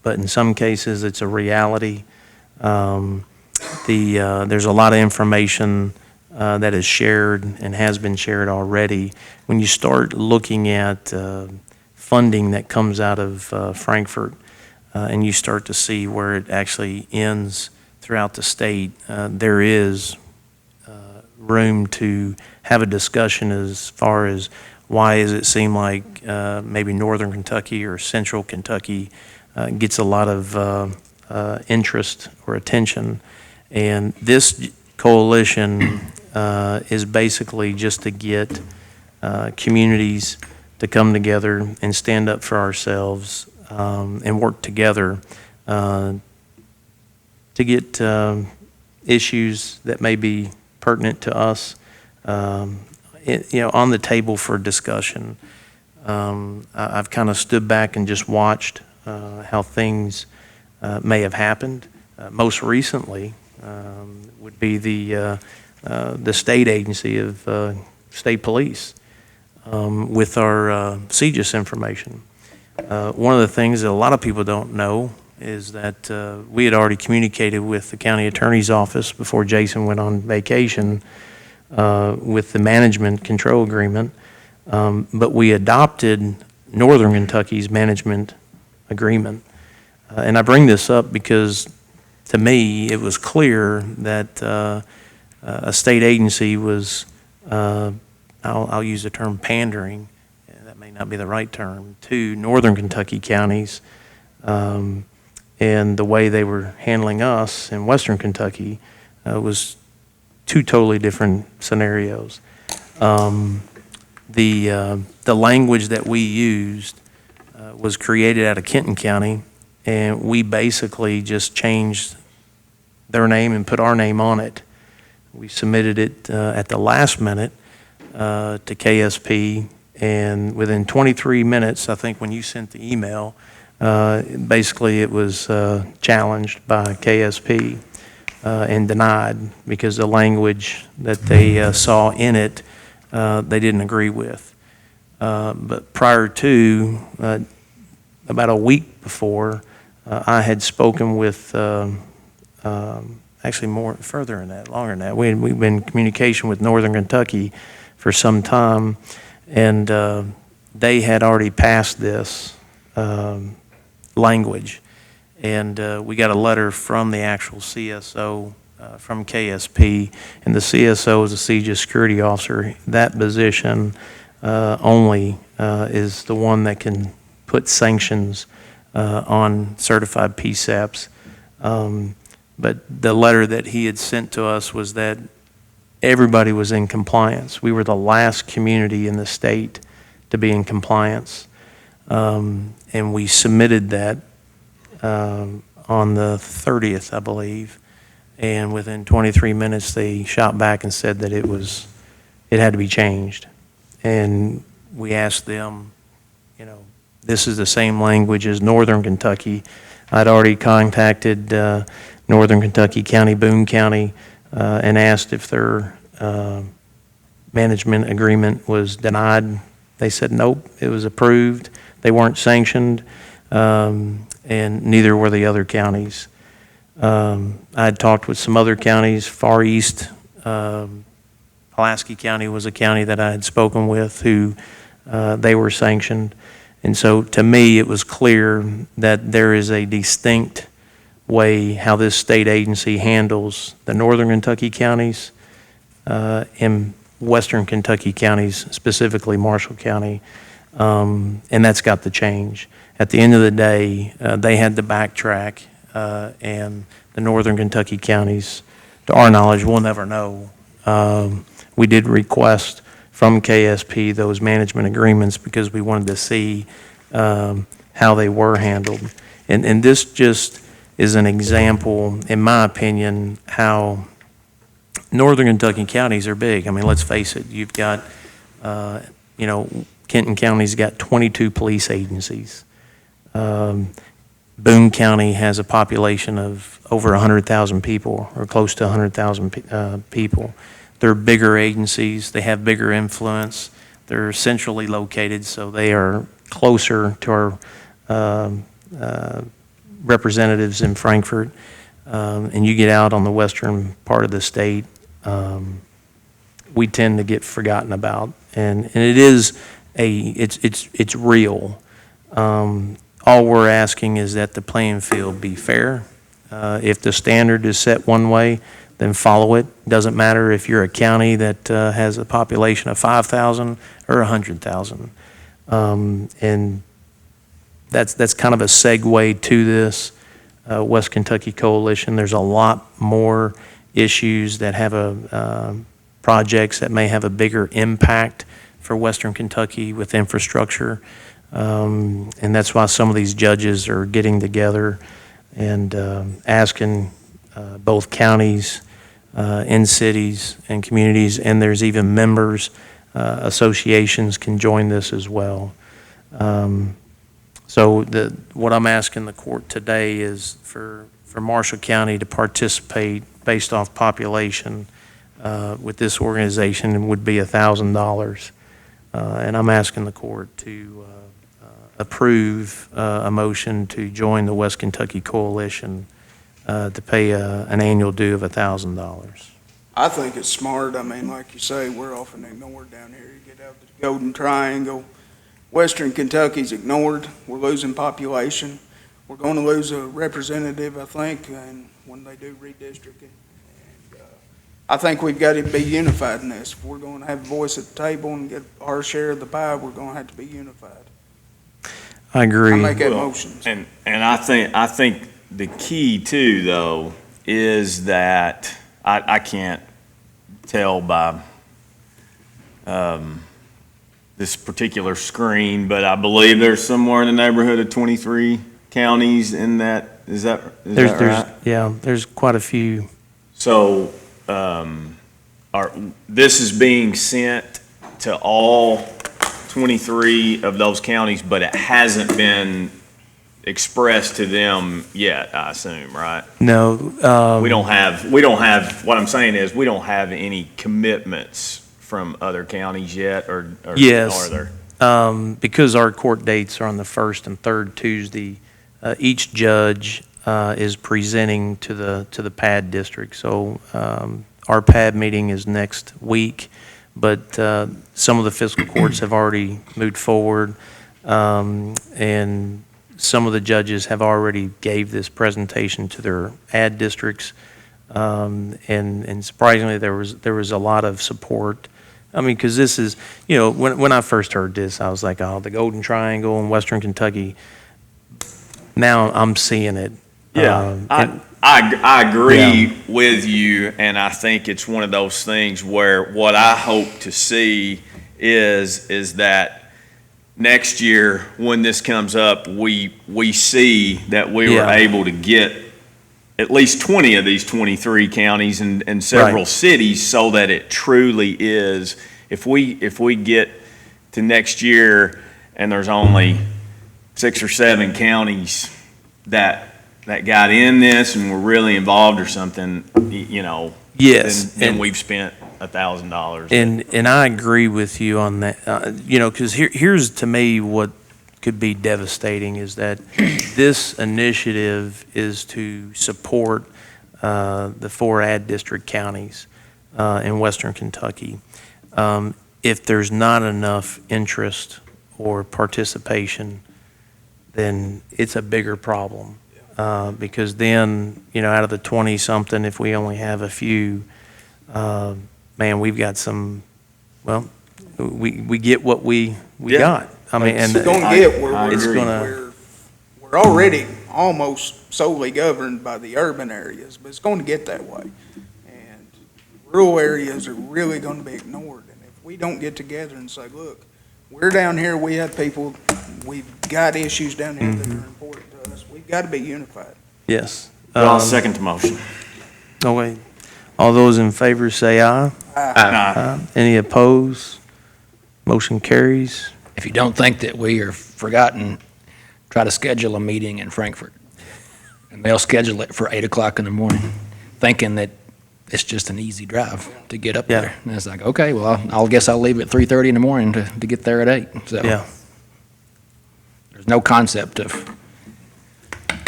in some cases it's a reality. There's a lot of information that is shared and has been shared already. When you start looking at funding that comes out of Frankfort and you start to see where it actually ends throughout the state, there is room to have a discussion as far as why does it seem like maybe Northern Kentucky or Central Kentucky gets a lot of interest or attention. And this coalition is basically just to get communities to come together and stand up for ourselves and work together to get issues that may be pertinent to us, on the table for discussion. I've kind of stood back and just watched how things may have happened. Most recently would be the state agency of state police with our CJIS information. One of the things that a lot of people don't know is that we had already communicated with the county attorney's office before Jason went on vacation with the management control agreement, but we adopted Northern Kentucky's management agreement. And I bring this up because to me it was clear that a state agency was, I'll use the term pandering, that may not be the right term, to Northern Kentucky counties. And the way they were handling us in Western Kentucky was two totally different scenarios. The language that we used was created out of Kenton County, and we basically just changed their name and put our name on it. We submitted it at the last minute to KSP, And within 23 minutes, I think when you sent the email, basically it was challenged by KSP and denied because the language that they saw in it, they didn't agree with. But prior to, about a week before, I had spoken with, actually more, further than that, longer than that. We've been in communication with Northern Kentucky for some time, and they had already passed this language. And we got a letter from the actual CSO, from KSP, and the CSO is a siege security officer. That position only is the one that can put sanctions on certified PSAPs. But the letter that he had sent to us was that everybody was in compliance. We were the last community in the state to be in compliance. And we submitted that on the 30th, I believe. And within 23 minutes, they shot back and said that it had to be changed. And we asked them, this is the same language as Northern Kentucky. I'd already contacted Northern Kentucky County, Boone County, and asked if their management agreement was denied. They said nope, it was approved. They weren't sanctioned, and neither were the other counties. I had talked with some other counties, Far East, Pulaski County was a county that I had spoken with who they were sanctioned. And so to me, it was clear that there is a distinct way how this state agency handles the Northern Kentucky counties and Western Kentucky counties, specifically Marshall County, and that's got to change. At the end of the day, they had to backtrack, and the Northern Kentucky counties, to our knowledge, we'll never know. We did request from KSP those management agreements because we wanted to see how they were handled. And this just is an example, in my opinion, how Northern Kentucky counties are big. I mean, let's face it, you've got, Kenton County's got 22 police agencies. Boone County has a population of over 100,000 people, or close to 100,000 people. They're bigger agencies, they have bigger influence, they're centrally located, so they are closer to our representatives in Frankfort. And you get out on the western part of the state, we tend to get forgotten about. And it is it's real. All we're asking is that the playing field be fair. If the standard is set one way, then follow it. Doesn't matter if you're a county that has a population of 5,000 or 100,000. And that's kind of a segue to this West Kentucky Coalition. There's a lot more issues that have projects that may have a bigger impact for Western Kentucky with infrastructure. And that's why some of these judges are getting together and asking both counties and cities and communities, and there's even members, associations can join this as well. So what I'm asking the court today is for Marshall County to participate based off population with this organization would be $1,000. And I'm asking the court to approve a motion to join the West Kentucky Coalition to pay an annual due of $1,000. I think it's smart. I mean, like you say, we're often ignored down here. You get out the Golden Triangle, Western Kentucky's ignored. We're losing population. We're going to lose a representative, I think, and when they do redistricting. And I think we've got to be unified in this. If we're going to have a voice at the table and get our share of the pie, we're going to have to be unified. I agree. I make that motion. And I think the key too, though, is that I can't tell by this particular screen, but I believe there's somewhere in the neighborhood of 23 counties in that. Is that right? Yeah, there's quite a few. So this is being sent to all 23 of those counties, but it hasn't been expressed to them yet, I assume, right? No. We don't have, what I'm saying is, we don't have any commitments from other counties yet, or Yes. are there? Because our court dates are on the first and third Tuesday, each judge is presenting to the PAD district. So our PAD meeting is next week, but some of the fiscal courts have already moved forward, and some of the judges have already gave this presentation to their ad districts, and surprisingly, there was a lot of support. I mean, because this is, when I first heard this, I was like, oh, the Golden Triangle in Western Kentucky. Now I'm seeing it. Yeah, I agree with you, and I think it's one of those things where what I hope to see is that next year, when this comes up, we see that we were able to get at least 20 of these 23 counties and several cities, so that it truly is, if we get to next year and there's only 6 or 7 counties that got in this and were really involved or something, Yes, then we've spent $1,000. And I agree with you on that. Because here's to me what could be devastating is that this initiative is to support the 4 ad district counties in Western Kentucky. If there's not enough interest or participation, then it's a bigger problem. Because then, out of the 20-something, if we only have a few, man, we've got some, well, we get what we got. I mean, and It's gonna get where it's gonna, we're already almost solely governed by the urban areas, but it's gonna get that way. And rural areas are really gonna be ignored. And if we don't get together and say, look, we're down here, we have people, we've got issues down here that are important to us, we've gotta be unified. yes. I'll second the motion. Oh, wait. All those in favor say aye. Aye. Any opposed? Motion carries. If you don't think that we are forgotten, try to schedule a meeting in Frankfurt. And they'll schedule it for 8 o'clock in the morning, thinking that it's just an easy drive to get up Yeah. there. And it's like, okay, well, I'll guess I'll leave at 3:30 in the morning to get there at 8. So Yeah. there's no concept of,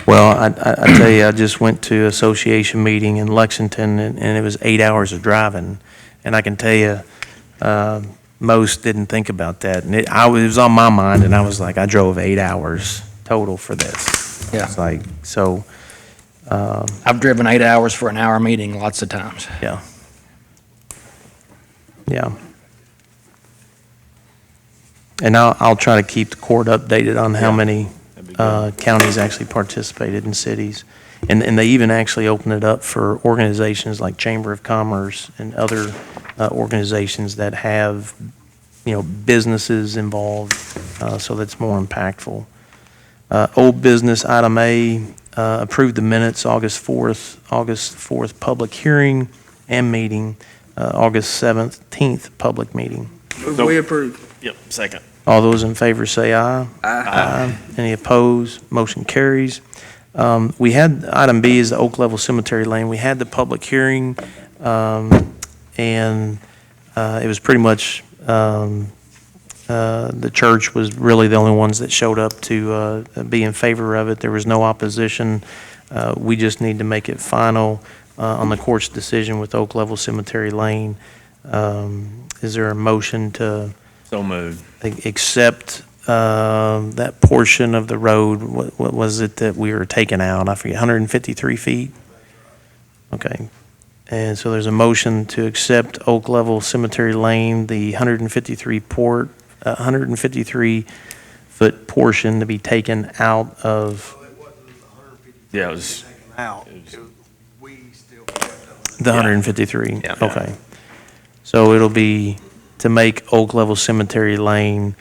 Well, I tell you, I just went to association meeting in Lexington, and it was 8 hours of driving. And I can tell you, most didn't think about that. And it was on my mind, and I was like, I drove 8 hours total for this. Yeah. It's like, so, I've driven 8 hours for an hour meeting lots of times. yeah. Yeah. And I'll try to keep the court updated on how many That'd be good. counties actually participated in cities. And they even actually opened it up for organizations like Chamber of Commerce and other organizations that have, businesses involved, so that's more impactful. Old business, item A, approve the minutes, August 4th public hearing and meeting, August 17th public meeting. Move we approve. Yep, second. All those in favor say aye. Aye. Any opposed? Motion carries. We had, item B is the Oak Level Cemetery Lane. We had the public hearing, and it was pretty much, the church was really the only ones that showed up to be in favor of it. There was no opposition. We just need to make it final on the court's decision with Oak Level Cemetery Lane. Is there a motion to So moved. accept that portion of the road? What was it that we were taking out? I forget, 153 feet? Okay. And so there's a motion to accept Oak Level Cemetery Lane, the 153-foot portion to be taken out of Yeah, it was, the 153? Yeah. Okay. So it'll be to make Oak Level Cemetery Lane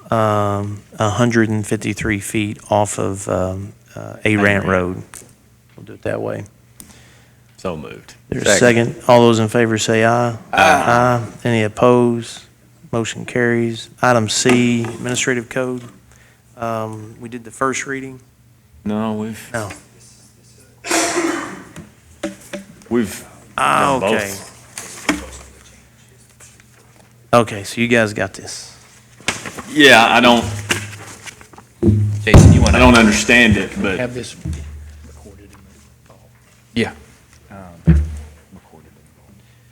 153 feet off of A-Rant Road. We'll do it that way. so moved. There's a second. All those in favor say aye. Aye. Any opposed? Motion carries. Item C, Administrative Code. We did the first reading. No, we've No. done Okay. both. Okay, so you guys got this. Yeah, I don't understand it, but Have this recorded in the file. Yeah.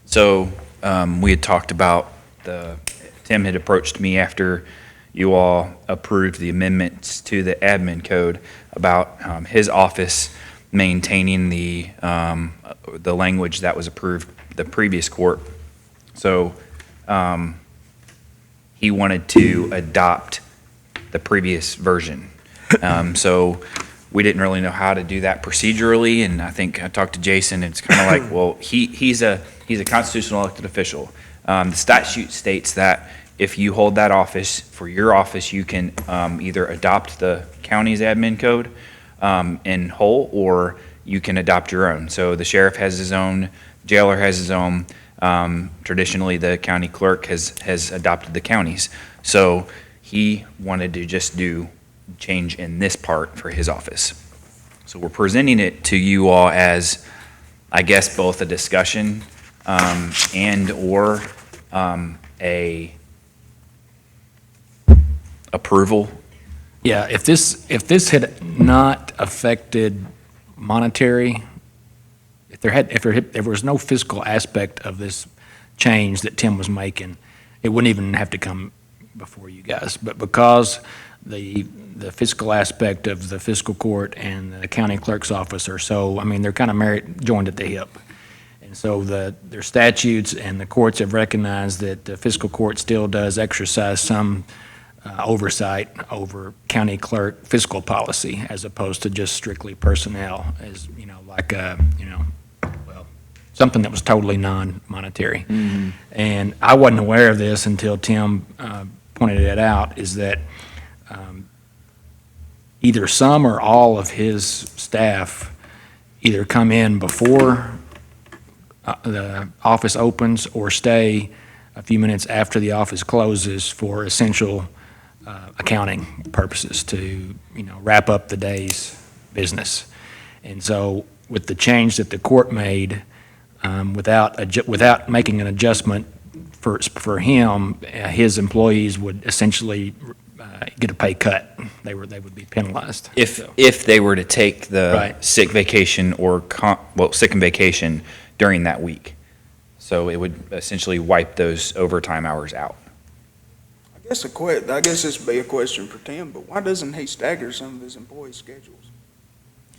So, we had talked about Tim had approached me after you all approved the amendments to the admin code about his office maintaining the language that was approved the previous court. So, he wanted to adopt the previous version. So we didn't really know how to do that procedurally, and I think I talked to Jason, it's kind of like, well, he's a constitutional elected official. The statute states that if you hold that office, for your office, you can either adopt the county's admin code in whole, or you can adopt your own. So the sheriff has his own, jailer has his own. Traditionally, the county clerk has adopted the county's. So he wanted to just do change in this part for his office. So we're presenting it to you all as, I guess, both a discussion and/or a approval. Yeah, if this had not affected monetary, if there was no fiscal aspect of this change that Tim was making, it wouldn't even have to come before you guys. But because the fiscal aspect of the fiscal court and the county clerk's office are so, I mean, they're kind of joined at the hip. And so their statutes and the courts have recognized that the fiscal court still does exercise some oversight over county clerk fiscal policy as opposed to just strictly personnel, as, like, well, something that was totally non-monetary. Mm-hmm. And I wasn't aware of this until Tim pointed it out, is that either some or all of his staff either come in before the office opens or stay a few minutes after the office closes for essential accounting purposes to, wrap up the day's business. And so with the change that the court made, without making an adjustment for him, his employees would essentially get a pay cut. They would be penalized. If they were to take the Right. sick vacation or sick and vacation during that week. So it would essentially wipe those overtime hours out. I guess this would be a question for Tim, but why doesn't he stagger some of his employees' schedules?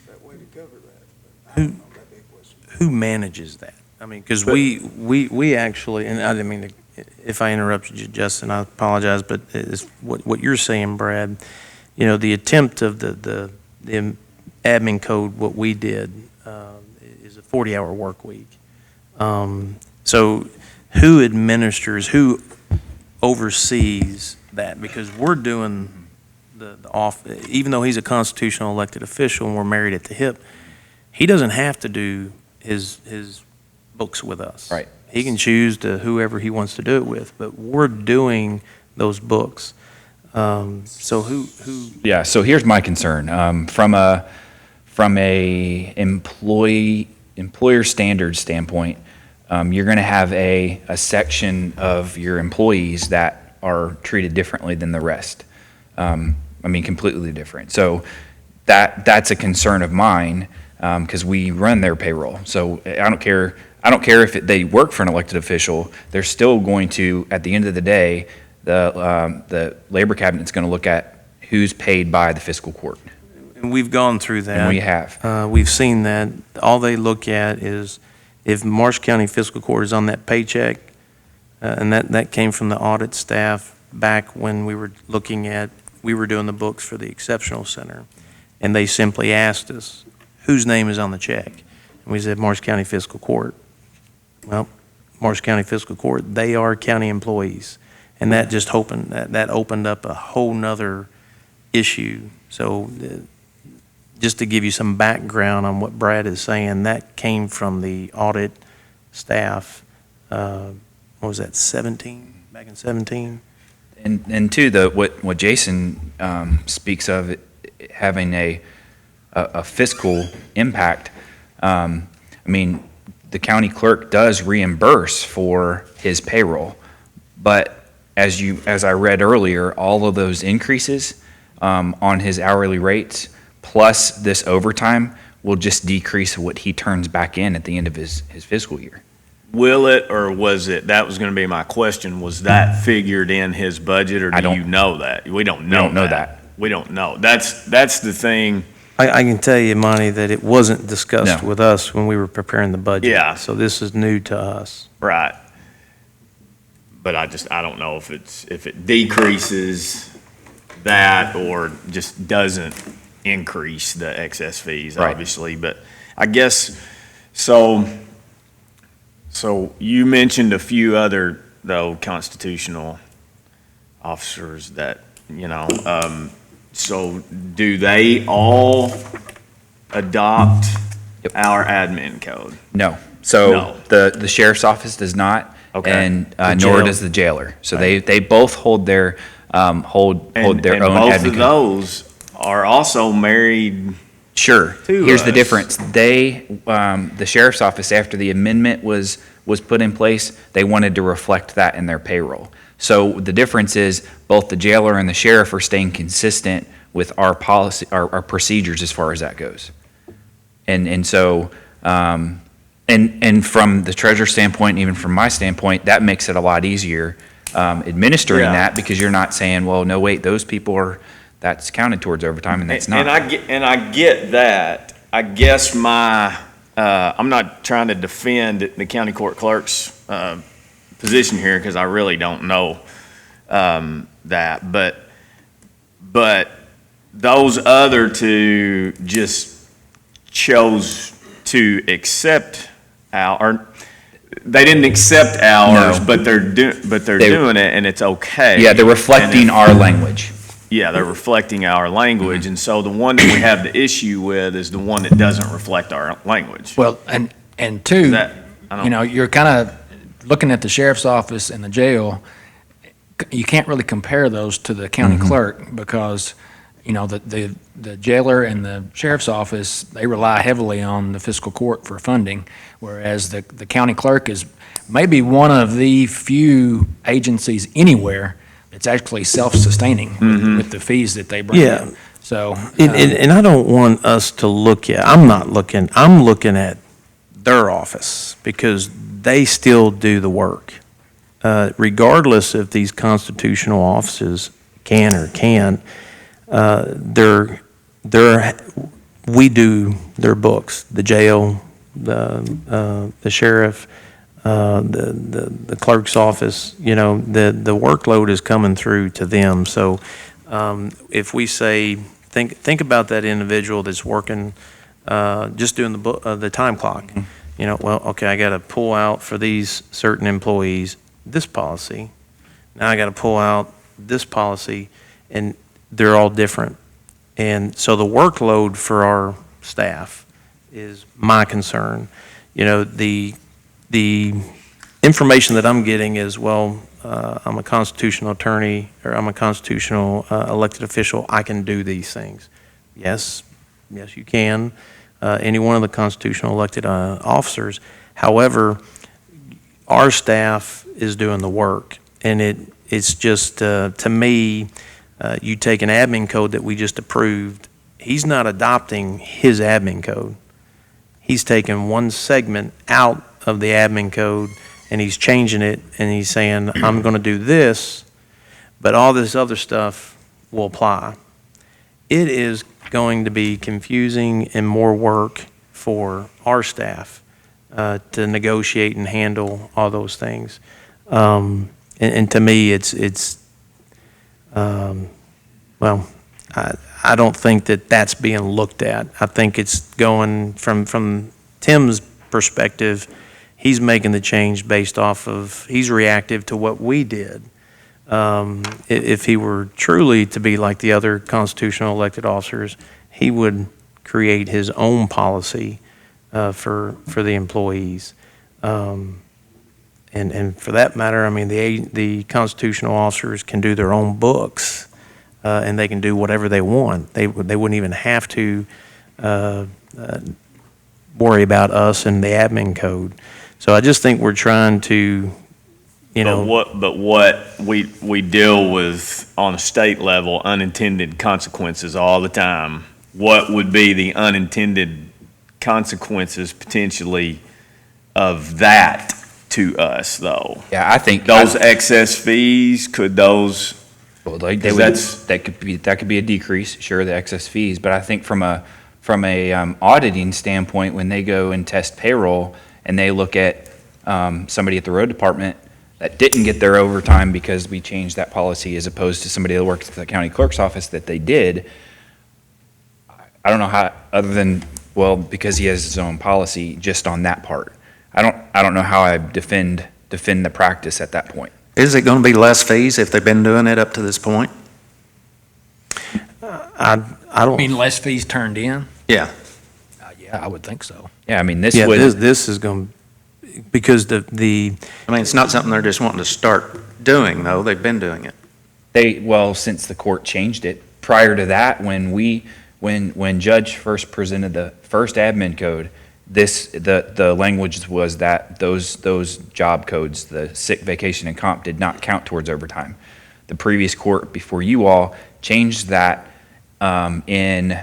That way to cover that. But I don't know, that'd be a question. Who manages that? I mean, because we actually, and I didn't mean to, if I interrupted you, Justin, I apologize, but it's what you're saying, Brad, the attempt of the admin code, what we did, is a 40-hour work week. So who oversees that? Because we're doing even though he's a constitutional elected official and we're married at the hip, he doesn't have to do his books with us. Right. He can choose to whoever he wants to do it with, but we're doing those books. So who? Yeah, so here's my concern. From a employer standards standpoint, you're going to have a section of your employees that are treated differently than the rest. Completely different. So that's a concern of mine, because we run their payroll. So I don't care if they work for an elected official. They're still going to, at the end of the day, the labor cabinet's going to look at who's paid by the fiscal court. And we've gone through that. And we have. We've seen that. All they look at is if Marsh County Fiscal Court is on that paycheck, and that came from the audit staff back when we were doing the books for the exceptional center, and they simply asked us, whose name is on the check? And we said, Marsh County Fiscal Court. Well, Marsh County Fiscal Court, they are county employees. And that just opened up a whole nother issue. So just to give you some background on what Brad is saying, that came from the audit staff, what was that, 17 back back in 17. And two, what Jason speaks of, having a fiscal impact. I mean, the county clerk does reimburse for his payroll, but as I read earlier, all of those increases on his hourly rates plus this overtime will just decrease what he turns back in at the end of his fiscal year. Will it, or was it, that was gonna be my question, was that figured in his budget, or I do don't- you know that? We don't know don't know that. We don't know. That's the thing. I can tell you, Monty, that it wasn't discussed No. with us when we were preparing the budget. Yeah. So this is new to us. Right. But I don't know if it decreases that or just doesn't increase the excess fees, Right. obviously. But I guess, so you mentioned a few other, though, constitutional officers that, so do they all adopt our admin code? No. So No. the sheriff's office does not, Okay. and The nor jail. does the jailer. So they both hold their hold their And own both admin of code. those are also married. Sure. to Here's the us. difference. The sheriff's office, after the amendment was put in place, they wanted to reflect that in their payroll. So the difference is both the jailer and the sheriff are staying consistent with our policy, our procedures as far as that goes. And so, and from the treasurer's standpoint, even from my standpoint, that makes it a lot easier administering Yeah. that, because you're not saying, well, no, wait, those people that's counted towards overtime and that's not. And I get that. I guess I'm not trying to defend the county court clerk's position here, because I really don't know that. But those other two just chose to accept or they didn't accept ours, No. but they're doing it, and it's okay. Yeah, they're reflecting And our language. yeah, they're reflecting our language, and so the one that we have the issue with is the one that doesn't reflect our language. Well, and two, That- I don't- you're kind of looking at the sheriff's office and the jail. You can't really compare those to the county clerk, because, the jailer and the sheriff's office, they rely heavily on the fiscal court for funding, whereas the county clerk is maybe one of the few agencies anywhere that's actually self-sustaining with the fees that they bring Yeah. in. So, And I don't want us to look at, I'm looking at their office, because they still do the work. Regardless if these constitutional offices can or can't, we do their books, the jail, the sheriff, the clerk's office, the workload is coming through to them. So if we say, think about that individual that's working, just doing the time clock. Well, okay, I got to pull out for these certain employees this policy. Now I got to pull out this policy, and they're all different. And so the workload for our staff is my concern. The information that I'm getting is, well, I'm a constitutional attorney, or I'm a constitutional elected official, I can do these things. Yes, you can. Any one of the constitutional elected officers. However, our staff is doing the work, and it's just, to me, you take an admin code that we just approved, he's not adopting his admin code. He's taking one segment out of the admin code, and he's changing it, and he's saying, I'm going to do this, but all this other stuff will apply. It is going to be confusing and more work for our staff to negotiate and handle all those things. And to me, well, I don't think that that's being looked at. I think it's going from Tim's perspective, he's making the change based off of, he's reactive to what we did. If he were truly to be like the other constitutional elected officers, he would create his own policy for the employees. And for that matter, I mean, the constitutional officers can do their own books, and they can do whatever they want. They wouldn't even have to worry about us and the admin code. So I just think we're trying to, But what we deal with on a state level, unintended consequences all the time. What would be the unintended consequences potentially of that to us, though? Yeah, I think. Those excess fees, could those, Well, Because that could be a decrease, sure, the excess fees, but I think from a auditing standpoint, when they go and test payroll and they look at somebody at the road department that didn't get their overtime because we changed that policy as opposed to somebody that worked at the county clerk's office that they did, I don't know how, other than, well, because he has his own policy just on that part. I don't know how I defend the practice at that point. Is it going to be less fees if they've been doing it up to this point? I I don't. mean, less fees turned in? Yeah. Yeah, I would think so. Yeah, I mean, this Yeah, would. this is going to, because the I mean, it's not something they're just wanting to start doing, though. They've been doing it. Well, since the court changed it, prior to that, when Judge first presented the first admin code, the language was that those job codes, the sick, vacation, and comp, did not count towards overtime. The previous court before you all changed that in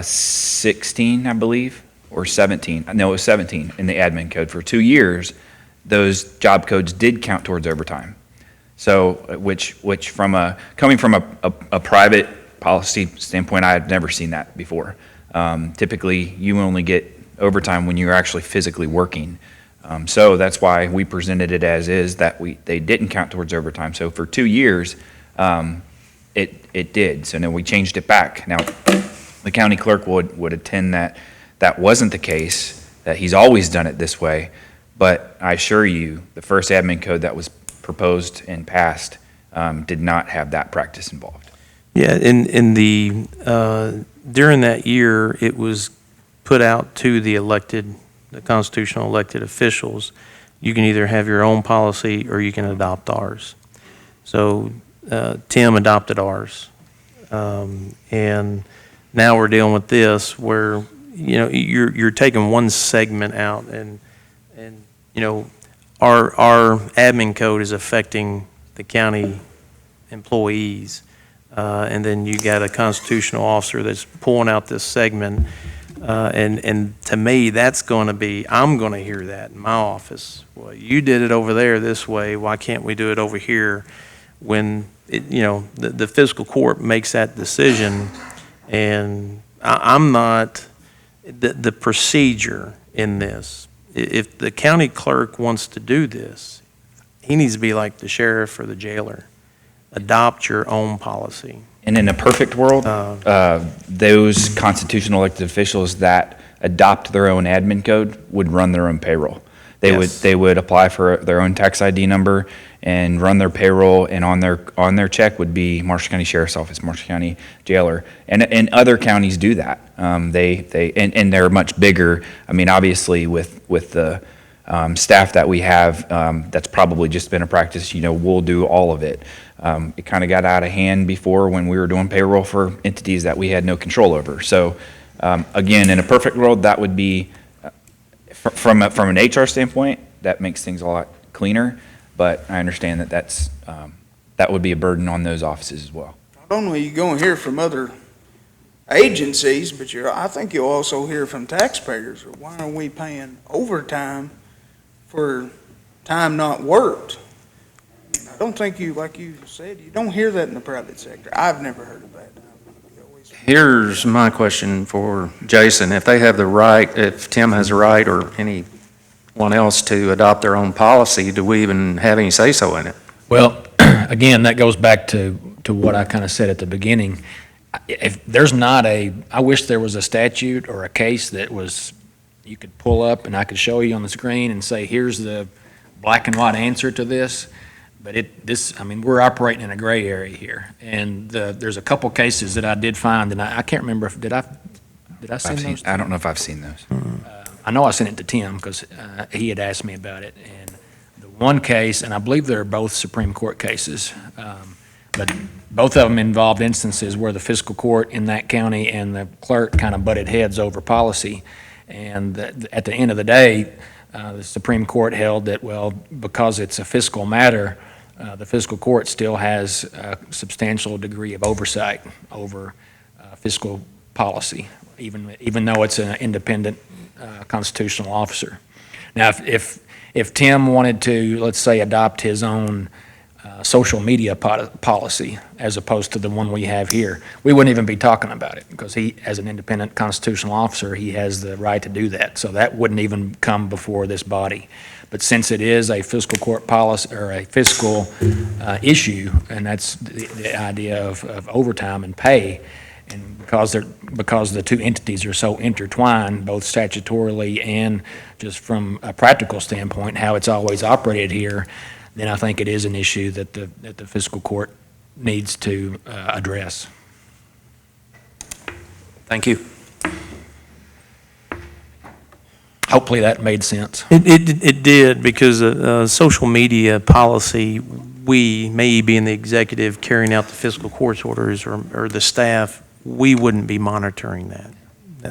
16, I believe, or 17. No, it was 17 in the admin code. For 2 years, those job codes did count towards overtime. So, which coming from a private policy standpoint, I had never seen that before. Typically, you only get overtime when you're actually physically working. So that's why we presented it as is, that they didn't count towards overtime. So for 2 years, it did. So then we changed it back. Now, the county clerk would attend that wasn't the case, that he's always done it this way. But I assure you, the first admin code that was proposed and passed did not have that practice involved. Yeah, in the, during that year, it was put out to the constitutional elected officials. You can either have your own policy or you can adopt ours. So Tim adopted ours. And now we're dealing with this where, you're taking one segment out and our admin code is affecting the county employees. And then you got a constitutional officer that's pulling out this segment. And to me, that's going to be, I'm going to hear that in my office. Well, you did it over there this way. Why can't we do it over here? When, the fiscal court makes that decision. And I'm not, the procedure in this, if the county clerk wants to do this, he needs to be like the sheriff or the jailer. Adopt your own policy. And in a perfect world, those constitutional elected officials that adopt their own admin code would run their own payroll. They would apply for their own tax ID number and run their payroll, and on their check would be Marshall County Sheriff's Office, Marshall County Jailer, and other counties do that. And they're much bigger. I mean, obviously with the staff that we have, that's probably just been a practice. We'll do all of it. It kind of got out of hand before when we were doing payroll for entities that we had no control over. So, again, in a perfect world, that would be, from an HR standpoint, that makes things a lot cleaner. But I understand that would be a burden on those offices as well. Not only are you going to hear from other agencies, but I think you'll also hear from taxpayers. Why are we paying overtime for time not worked? I don't think like you said, you don't hear that in the private sector. I've never heard of that. Here's my question for Jason. If they have the right, if Tim has the right or anyone else to adopt their own policy, do we even have any say-so in it? Well, again, that goes back to what I kind of said at the beginning. If there's not I wish there was a statute or a case that you could pull up and I could show you on the screen and say, here's the black and white answer to this. But we're operating in a gray area here. And there's a couple cases that I did find, and I can't remember did I send those? I don't know if I've seen those. I know I sent it to Tim because he had asked me about it. And the one case, and I believe they're both Supreme Court cases, but both of them involved instances where the fiscal court in that county and the clerk kind of butted heads over policy. And at the end of the day, the Supreme Court held that, well, because it's a fiscal matter, the fiscal court still has a substantial degree of oversight over fiscal policy, even though it's an independent constitutional officer. Now, if Tim wanted to, let's say, adopt his own social media policy as opposed to the one we have here, we wouldn't even be talking about it because he, as an independent constitutional officer, he has the right to do that. So that wouldn't even come before this body. But since it is a fiscal court policy or a fiscal issue, and that's the idea of overtime and pay, and because the two entities are so intertwined, both statutorily and just from a practical standpoint, how it's always operated here, then I think it is an issue that the fiscal court needs to address. Thank you. Hopefully that made sense. It did, because social media policy, we, me being the executive carrying out the fiscal court's orders, or the staff, we wouldn't be monitoring that.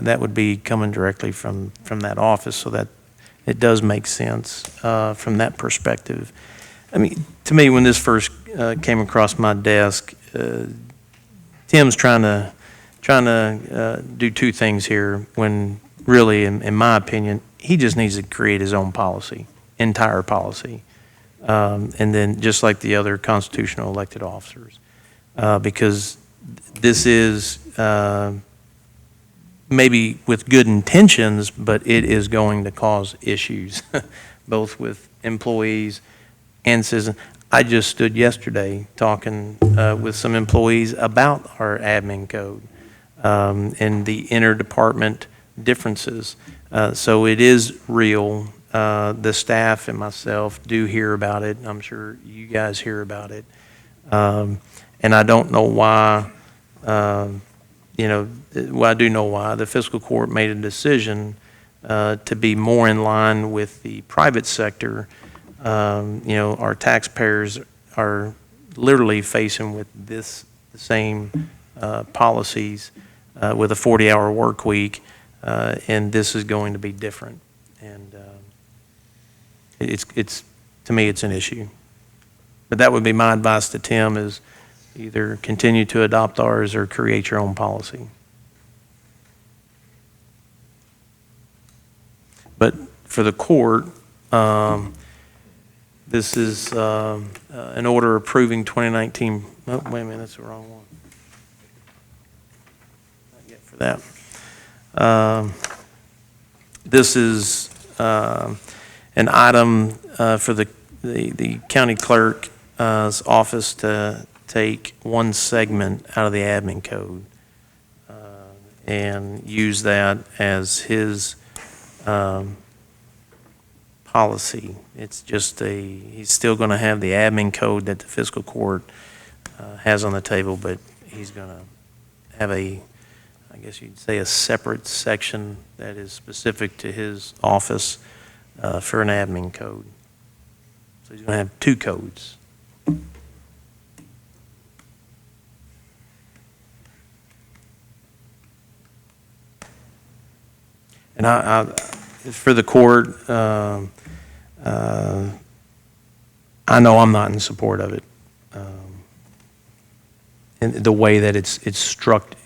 That would be coming directly from that office, so that it does make sense from that perspective. I mean, to me, when this first came across my desk, Tim's trying to do two things here, when really, in my opinion, he just needs to create his own policy, entire policy, and then just like the other constitutional elected officers, because this is maybe with good intentions, but it is going to cause issues, both with employees and citizens. I just stood yesterday talking with some employees about our admin code and the interdepartment differences. So it is real. The staff and myself do hear about it. I'm sure you guys hear about it. And I don't know why, well, I do know why. The fiscal court made a decision to be more in line with the private sector. Our taxpayers are literally facing with the same policies with a 40-hour work week, and this is going to be different. And it's to me, it's an issue. But that would be my advice to Tim, is either continue to adopt ours or create your own policy. But for the court, this is an order approving 2019, oh, wait a minute, that's the wrong one. Not yet for that. This is an item for the county clerk's office to take one segment out of the admin code and use that as his policy. It's just he's still going to have the admin code that the fiscal court has on the table, but he's going to have I guess you'd say, a separate section that is specific to his office for an admin code. So he's going to have two codes. And I for the court, I know I'm not in support of it. In the way that it's structured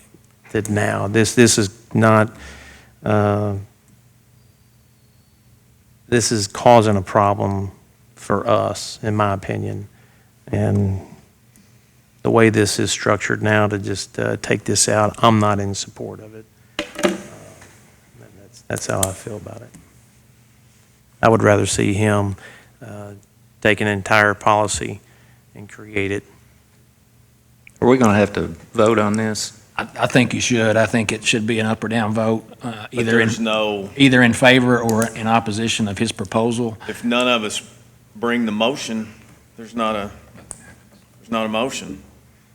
now, this is not. This is causing a problem for us, in my opinion, and the way this is structured now to just take this out, I'm not in support of it. That's how I feel about it. I would rather see him take an entire policy and create it. Are we going to have to vote on this? I think you should. I think it should be an up or down vote, either no, either in favor or in opposition of his proposal. if none of us bring the motion, there's not a motion,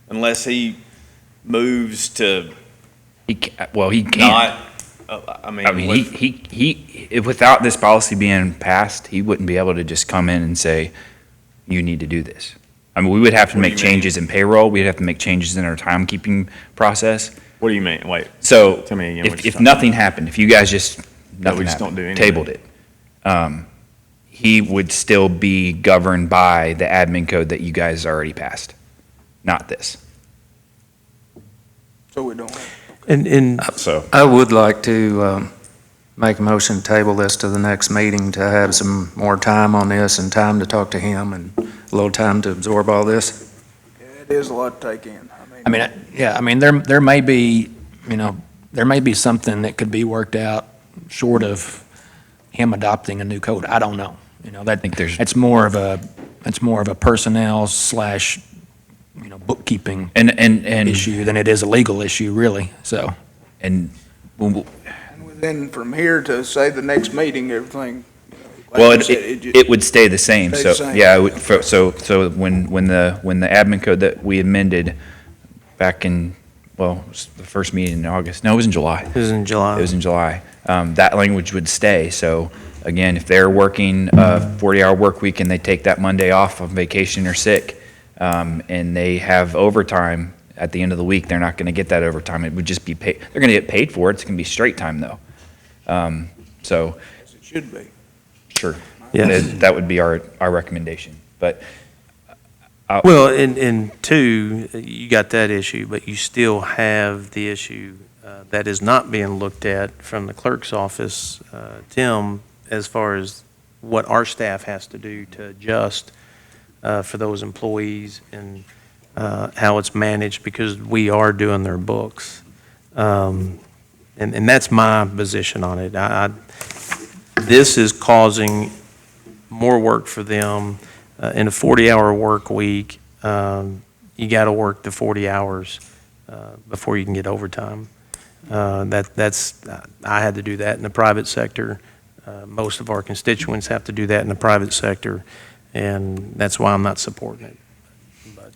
unless he moves to He can't. I mean, I mean, without this policy being passed, he wouldn't be able to just come in and say, you need to do this. I mean, we would have to What do make you mean? changes in payroll, we'd have to make changes in our timekeeping process. what do you mean? Wait, So, tell me again. what you're if talking nothing happened, if you guys just, nothing just don't happened, do anything. tabled it, he would still be governed by the admin code that you guys already passed, not this. So we don't have. And So, I would like to make a motion to table this to the next meeting to have some more time on this and time to talk to him and a little time to absorb all this. Yeah, it is a lot to take in. Yeah, I mean, there may be, there may be something that could be worked out short of him adopting a new code. I don't know. I think there's, It's more of a personnel slash, bookkeeping and issue than it is a legal issue, really, so. And, well, And then from here to say the next meeting, everything. it would stay the same, Stay so, the same. yeah, so when the admin code that we amended back in, well, it was the first meeting in August, no, it was in July. it was in July. It was in July. That language would stay, so, again, if they're working a 40-hour work week and they take that Monday off on vacation or sick, and they have overtime at the end of the week, they're not gonna get that overtime, it would just be paid, they're gonna get paid for it, it's gonna be straight time, though. So, As it should be. sure. Yes. That would be our recommendation, but, Well, and two, you got that issue, but you still have the issue that is not being looked at from the clerk's office, Tim, as far as what our staff has to do to adjust for those employees and how it's managed, because we are doing their books. And that's my position on it. This is causing more work for them. In a 40-hour work week, you got to work the 40 hours before you can get overtime. I had to do that in the private sector. Most of our constituents have to do that in the private sector, and that's why I'm not supporting it. But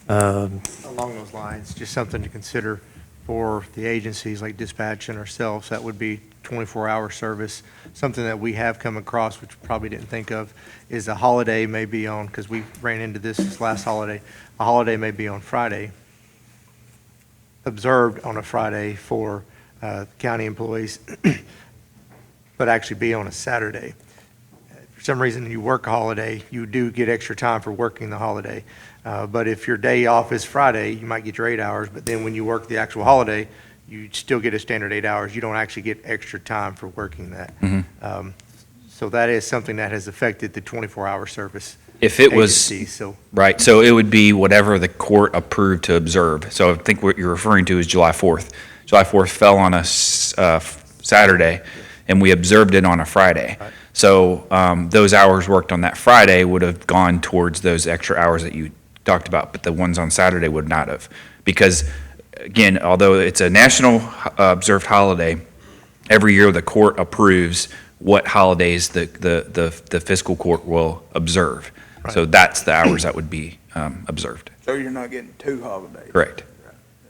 Along those lines, just something to consider for the agencies like dispatch and ourselves, that would be 24-hour service. Something that we have come across, which we probably didn't think of, is a holiday may be on, because we ran into this last holiday, a holiday may be on Friday, observed on a Friday for county employees, but actually be on a Saturday. For some reason, you work a holiday, you do get extra time for working the holiday. But if your day off is Friday, you might get your 8 hours, but then when you work the actual holiday, you still get a standard 8 hours. You don't actually get extra time for working that. So that is something that has affected the 24-hour service if it was, agency, so. right, so it would be whatever the court approved to observe. So I think what you're referring to is July 4th. July 4th fell on a Saturday, and we observed it on a Friday. Right. So those hours worked on that Friday would have gone towards those extra hours that you talked about, but the ones on Saturday would not have. Because, again, although it's a national observed holiday, every year the court approves what holidays the fiscal court will observe. Right. So that's the hours that would be observed. So you're not getting two holidays. Correct.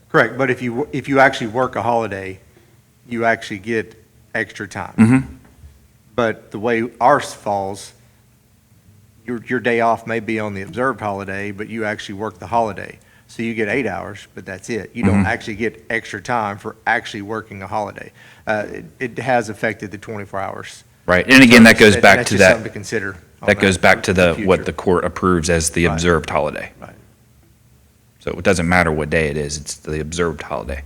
Correct, but if you actually work a holiday, you actually get extra time. But the way ours falls, your day off may be on the observed holiday, but you actually work the holiday. So you get 8 hours, but that's it. You don't actually get extra time for actually working a holiday. It has affected the 24 hours. Right, and again, that goes That- back that's to just something that, to consider on that goes back to for the, what future. the court approves as the Right. observed holiday. Right. So it doesn't matter what day it is, it's the observed holiday.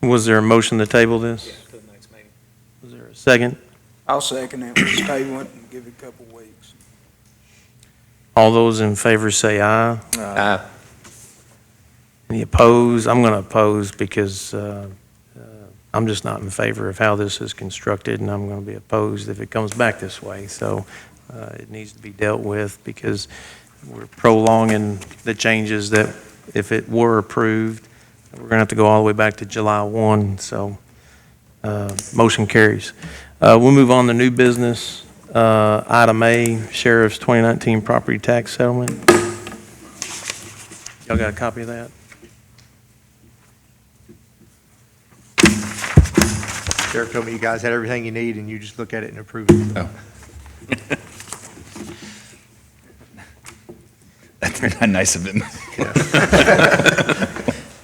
was there a motion to table this? Was there a second? I'll second it, let's table it and give it a couple weeks. All those in favor say aye. Any opposed? I'm going to oppose because I'm just not in favor of how this is constructed, and I'm going to be opposed if it comes back this way. So it needs to be dealt with because we're prolonging the changes that if it were approved, we're going to have to go all the way back to July 1. So Motion carries. We'll move on to new business. Item A, Sheriff's 2019 Property Tax Settlement. Y'all got a copy of that? Sheriff told me you guys had everything you need, and you just look at it and approve it. Oh. That's nice of him.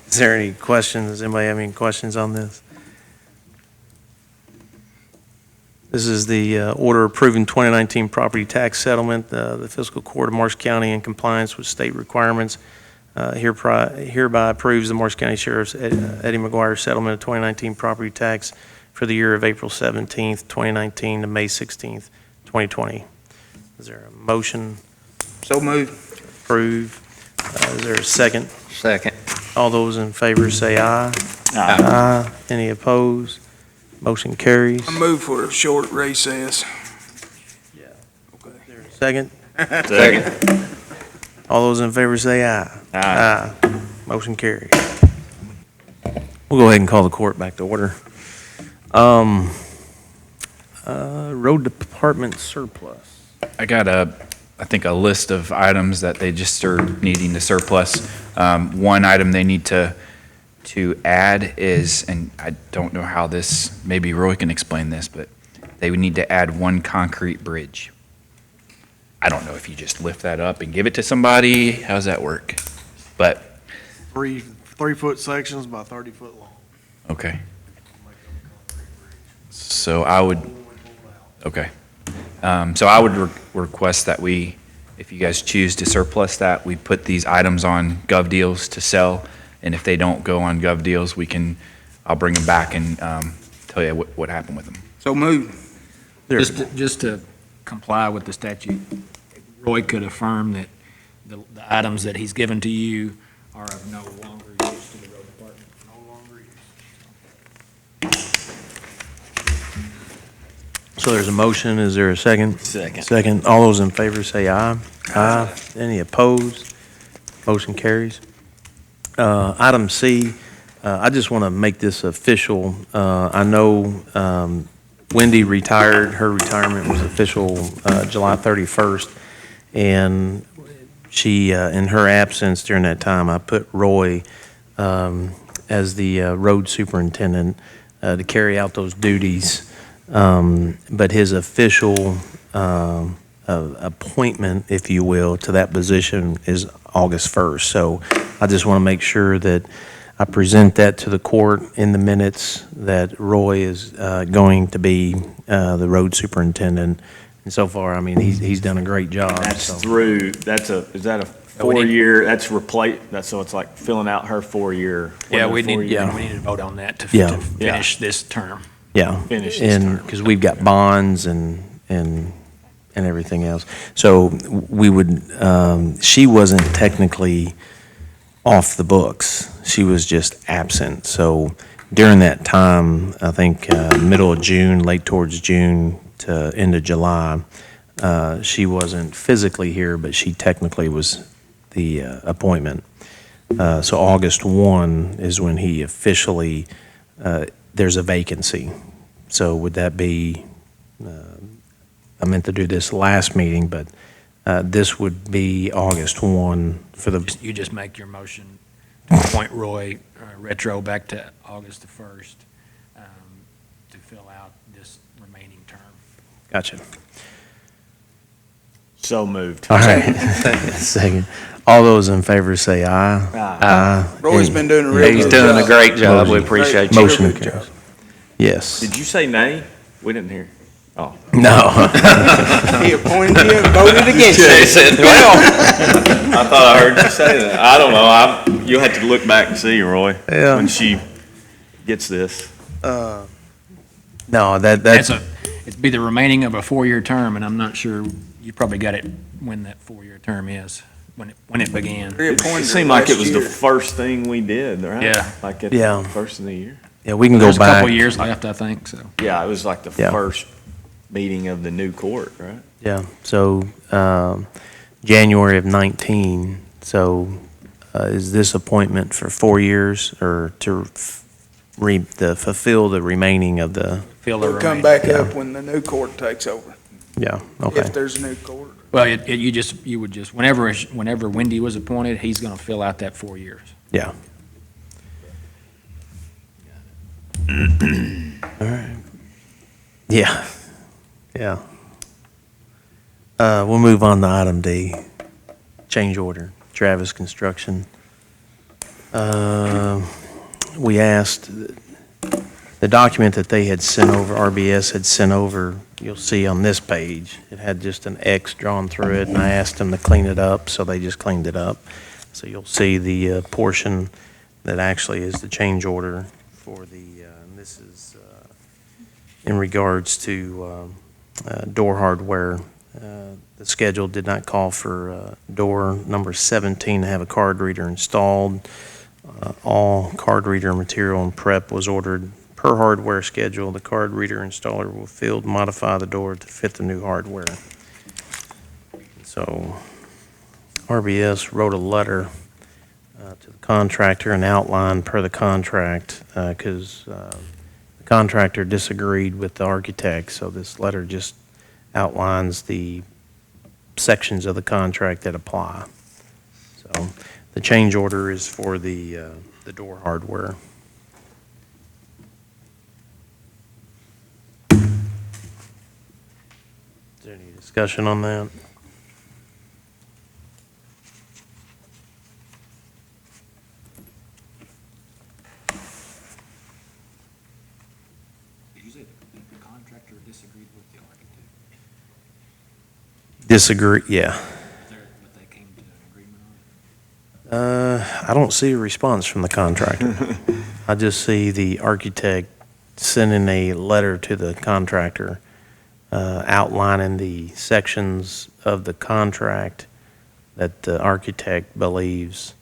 Is there any questions? Does anybody have any questions on this? This is the order approving 2019 property tax settlement. The Fiscal Court of Marsh County, in compliance with state requirements, hereby approves the Marsh County Sheriff's Eddie McGuire settlement of 2019 property tax for the year of April 17th, 2019 to May 16th, 2020. Is there a motion? So moved. Approve. Is there a second? Second. All those in favor say aye. Aye. Any opposed? Motion carries. I move for a short recess. Second? Second. All those in favor say aye. Aye. Motion carries. We'll go ahead and call the court back to order. Road Department surplus. I got I think a list of items that they just are needing to surplus. One item they need to add is, and I don't know how this, maybe Roy can explain this, but they would need to add one concrete bridge. I don't know if you just lift that up and give it to somebody, how does that work? But, 3-foot sections by 30-foot long. okay. So I would, okay. So I would request that if you guys choose to surplus that, we put these items on Gov Deals to sell. And if they don't go on Gov Deals, I'll bring them back and tell you what happened with them. So moved. Just to comply with the statute, Roy could affirm that the items that he's given to you are of no longer use to the road department. No longer use. So there's a motion. Is there a second? Second. Second. All those in favor say aye. Aye. Any opposed? Motion carries. Item C, I just want to make this official. I know Wendy retired. Her retirement was official July 31st. And she, in her absence during that time, I put Roy as the road superintendent to carry out those duties. But his official appointment, if you will, to that position is August 1st. So I just want to make sure that I present that to the court in the minutes, that Roy is going to be the road superintendent. And so far, I mean, he's done a great job. That's so. through, is that a 4-year, so it's like filling out her 4-year. Yeah, we need Yeah. to vote on that to Yeah. finish this term. Yeah, Finish this term. because we've got bonds and everything else. So we would, she wasn't technically off the books. She was just absent. So during that time, I think middle of June, late towards June to end of July, she wasn't physically here, but she technically was the appointment. So August 1 is when he officially, there's a vacancy. So would that be, I meant to do this last meeting, but this would be August 1 for the, You just make your motion to appoint Roy retro back to August the 1st to fill out this remaining term. gotcha. So moved. All right, second. All those in favor say aye. Aye. Roy's been doing a real He's good doing job. a great job. We appreciate you. Motion Good job. carries. Yes. Did you say nay? We didn't hear. Oh. No. He appointed you and voted against you. said, well, I thought I heard you say that. I don't know. You'll have to look back and see, Roy, Yeah. when she gets this. No, that's, It'd be the remaining of a 4-year term, and I'm not sure, you probably got it when that 4-year term is, when it began. It Reappointed her seemed like it last was the year. first thing we did, right? Yeah. Like at Yeah. the first of the year. yeah, we can go There's a back. couple years left, I think, so. Yeah, it was like the Yeah. first meeting of the new court, right? Yeah, so January of 19, so is this appointment for 4 years or to fulfill the remaining of the, Fill the It'll come remaining. back Yeah. up when the new court takes over, yeah, okay. if there's a new court. Well, you would just, whenever Wendy was appointed, he's gonna fill out that 4 years. Yeah. All right. Yeah, yeah. We'll move on to item D, change order, Travis Construction. We asked, the document that they had sent over, RBS had sent over, you'll see on this page, it had just an X drawn through it, and I asked them to clean it up, so they just cleaned it up. So you'll see the portion that actually is the change order for the, and this is in regards to door hardware. The schedule did not call for door number 17 to have a card reader installed. All card reader material and prep was ordered per hardware schedule. The card reader installer will field modify the door to fit the new hardware. So RBS wrote a letter to the contractor and outlined per the contract because the contractor disagreed with the architect. So this letter just outlines the sections of the contract that apply. So the change order is for the door hardware. Is there any discussion on that? Did you say the contractor disagreed with the architect? Disagree, yeah. Is there what they came to an agreement on? I don't see a response from the contractor. I just see the architect sending a letter to the contractor outlining the sections of the contract that the architect believes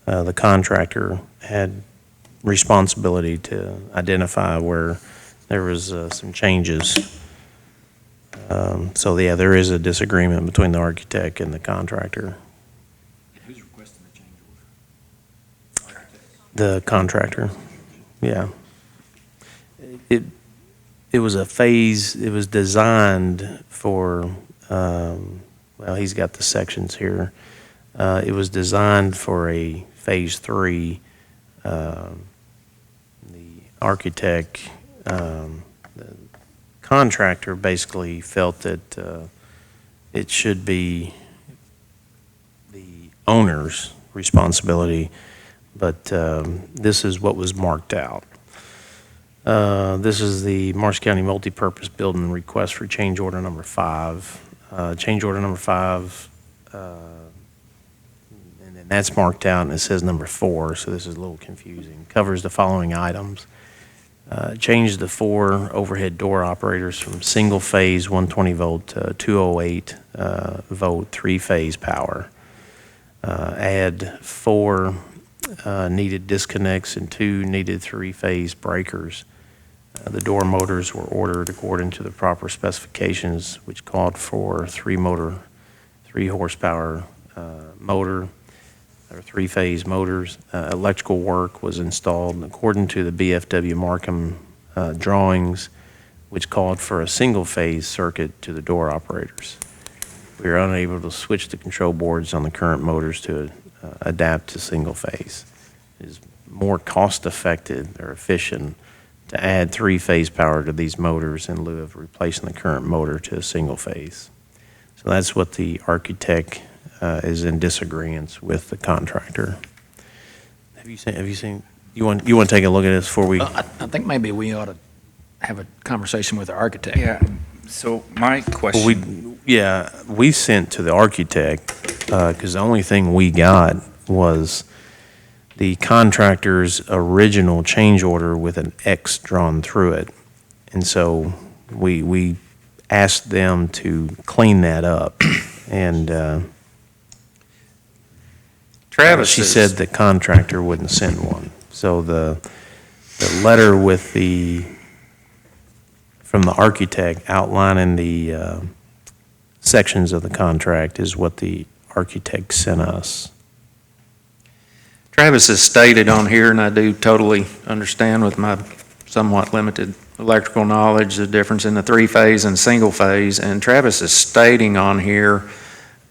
the contractor had responsibility to identify where there was some changes. So yeah, there is a disagreement between the architect and the contractor. Who's requesting the change order? The contractor, yeah. It was a phase, it was designed for, well, he's got the sections here. It was designed for a phase 3. The architect, the contractor basically felt that it should be the owner's responsibility, but this is what was marked out. This is the Marshall County Multipurpose Building request for change order number 5. Change order number 5, and then that's marked out and it says number 4, so this is a little confusing. Covers the following items. Change the 4 overhead door operators from single phase 120 volt to 208 volt 3-phase power. Add 4 needed disconnects and 2 needed 3-phase breakers. The door motors were ordered according to the proper specifications, which called for 3 horsepower motor, or 3-phase motors. Electrical work was installed according to the BFW Markham drawings, which called for a single-phase circuit to the door operators. We are unable to switch the control boards on the current motors to adapt to single-phase. It is more cost-effective or efficient to add 3-phase power to these motors in lieu of replacing the current motor to a single-phase. So that's what the architect is in disagreement with the contractor. Have you seen, you want to take a look at this before we? I think maybe we ought to have a conversation with the architect. Yeah, so my question. We sent to the architect, because the only thing we got was the contractor's original change order with an X drawn through it. And so we asked them to clean that up. And Travis she is- said the contractor wouldn't send one. So the letter with from the architect outlining the sections of the contract is what the architect sent us. Travis has stated on here, and I do totally understand with my somewhat limited electrical knowledge, the difference in the three-phase and single-phase, and Travis is stating on here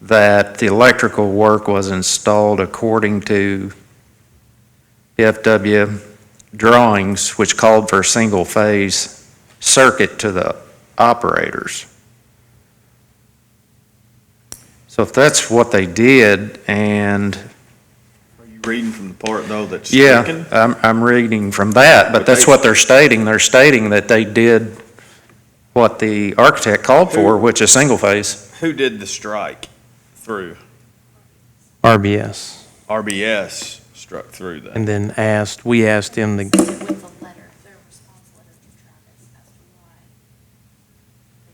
that the electrical work was installed according to PFW drawings, which called for a single-phase circuit to the operators. So if that's what they did, and Are you reading from the part, though, that's yeah, stricken? I'm reading from that, but that's what they're stating. They're stating that they did what the architect called for, which is single phase. Who did the strike through? RBS. RBS struck through that. And then we asked him to, With a letter, their response letter to Travis as to why they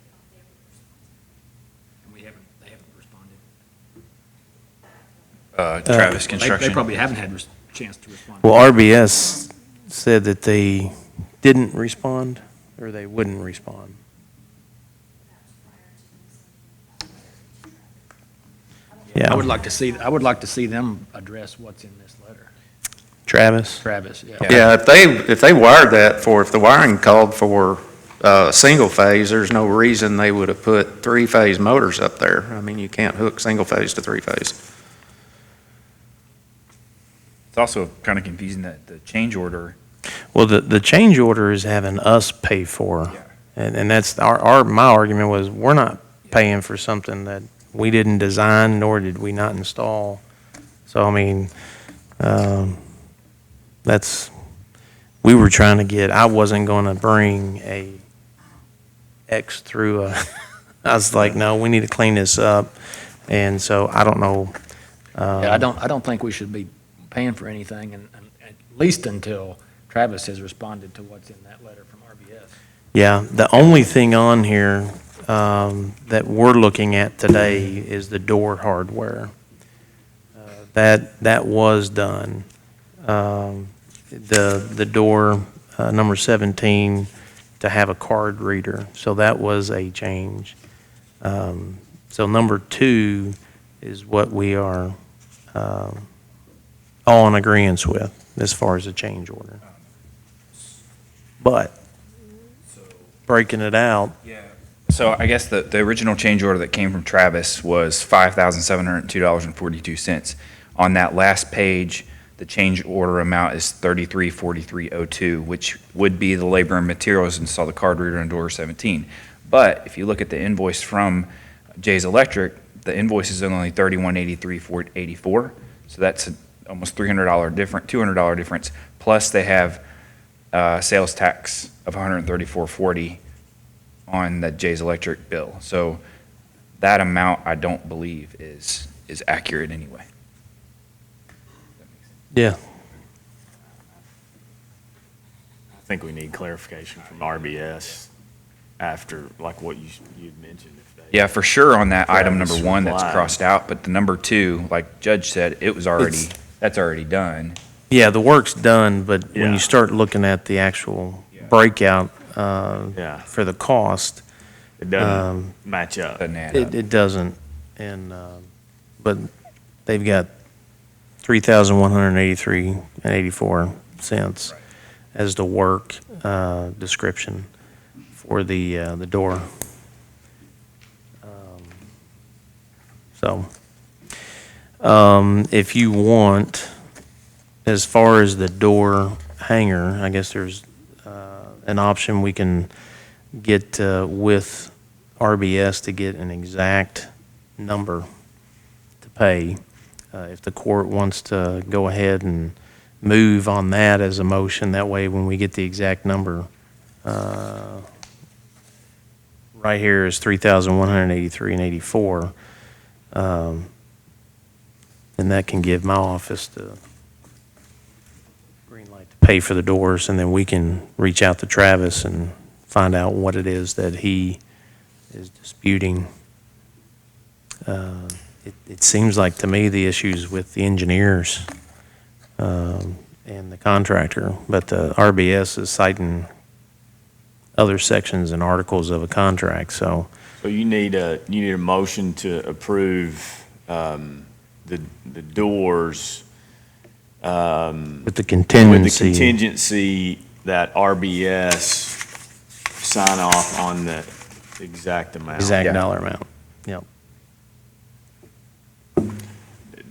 thought they were responsible. They haven't responded. Travis They Construction. probably haven't had a chance to respond. well, RBS said that they didn't respond, or they wouldn't respond. Yeah. I would like to see them address what's in this letter. Travis? Travis, yeah. Yeah, if they wired that if the wiring called for single phase, there's no reason they would have put three-phase motors up there. I mean, you can't hook single phase to three-phase. It's also kind of confusing that the change order, Well, the change order is having us pay for. Yeah. And that's my argument was, we're not paying for something that we didn't design, nor did we not install. So, I mean, we were trying to I wasn't gonna bring a X through I was like, no, we need to clean this up. And so, I don't know. Yeah, I don't think we should be paying for anything, and at least until Travis has responded to what's in that letter from RBS. Yeah, the only thing on here that we're looking at today is the door hardware. That was done. The door, number 17, to have a card reader, so that was a change. So number 2 is what we are all in agreement with as far as the change order. But breaking it out, so I guess the original change order that came from Travis was $5,702.42. On that last page, the change order amount is $3343.02, which would be the labor and materials to install the card reader on door 17. But if you look at the invoice from Jay's Electric, the invoice is only $3183.84. So that's almost $200 difference. Plus they have sales tax of $134.40 on the Jay's Electric bill. So that amount, I don't believe is accurate anyway. yeah, I think we need clarification from RBS after, like what you'd mentioned. If they Yeah, for sure on that item Travis number 1 that's replied. crossed out, but the number 2, like Judge said, that's already done. yeah, the work's done, but when Yeah. you start looking at the actual breakout Yeah, for the cost, it doesn't match up. Doesn't add up. it doesn't. And but they've got $3,183.84 as the work description for the door. If you want, as far as the door hanger, I guess there's an option we can get with RBS to get an exact number to pay. If the court wants to go ahead and move on that as a motion, that way when we get the exact number, right here is $3,183.84. And that can give my office the green light to pay for the doors, and then we can reach out to Travis and find out what it is that he is disputing. It seems like to me the issue's with the engineers and the contractor, but the RBS is citing other sections and articles of a contract, so. So you need a motion to approve the doors With the with the contingency. contingency that RBS sign off on the exact amount. Exact dollar amount. Yep.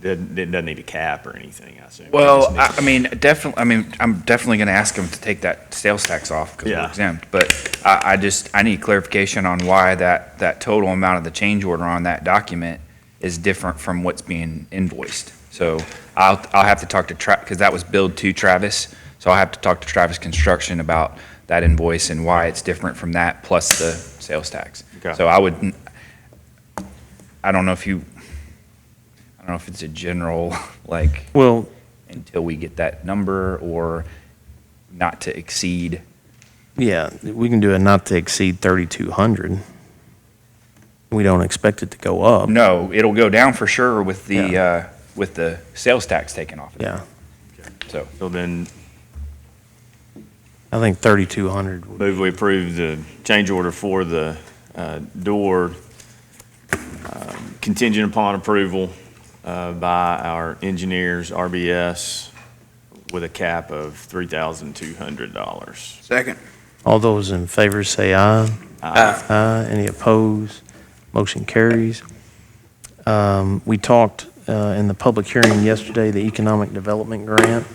It doesn't need a cap or anything, I assume. Well, It just I mean, definitely, I'm definitely going to ask them to take that sales tax off because we're Yeah. exempt. But I need clarification on why that total amount of the change order on that document is different from what's being invoiced. So I'll have to talk to because that was billed to Travis. So I'll have to talk to Travis Construction about that invoice and why it's different from that plus the sales tax. Okay. So I don't know if it's a general, like, Well, until we get that number or not to exceed. yeah, we can do a not to exceed 3,200. We don't expect it to go up. No, it'll go down for sure with Yeah. the sales tax taken off. Yeah, So then I think 3,200 would. move we approve the change order for the door contingent upon approval by our engineers, RBS, with a cap of $3,200. Second. All those in favor say aye. Aye. Any opposed? Motion carries. We talked in the public hearing yesterday, the economic development grant.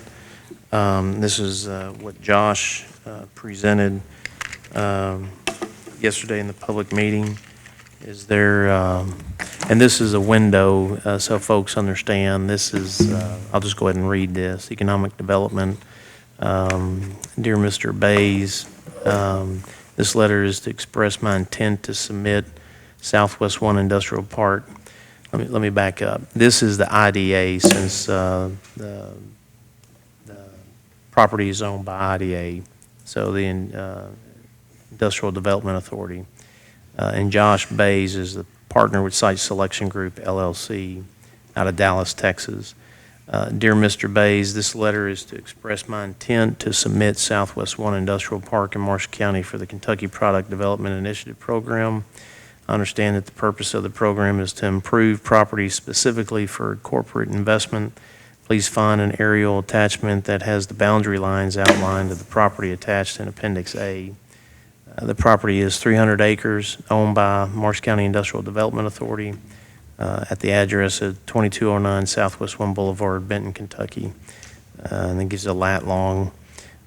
This is what Josh presented yesterday in the public meeting. Is there, and this is a window, so folks understand, this is, I'll just go ahead and read this. Economic development, dear Mr. Bays, this letter is to express my intent to submit Southwest One Industrial Park. Let me back up. This is the IDA, since the property is owned by IDA, so the Industrial Development Authority. And Josh Bays is the partner with Site Selection Group, LLC, out of Dallas, Texas. Dear Mr. Bays, this letter is to express my intent to submit Southwest One Industrial Park in Marshall County for the Kentucky Product Development Initiative Program. I understand that the purpose of the program is to improve properties specifically for corporate investment. Please find an aerial attachment that has the boundary lines outlined of the property attached in Appendix A. The property is 300 acres, owned by Marshall County Industrial Development Authority, at the address of 2209 Southwest One Boulevard, Benton, Kentucky. And it gives a lat long.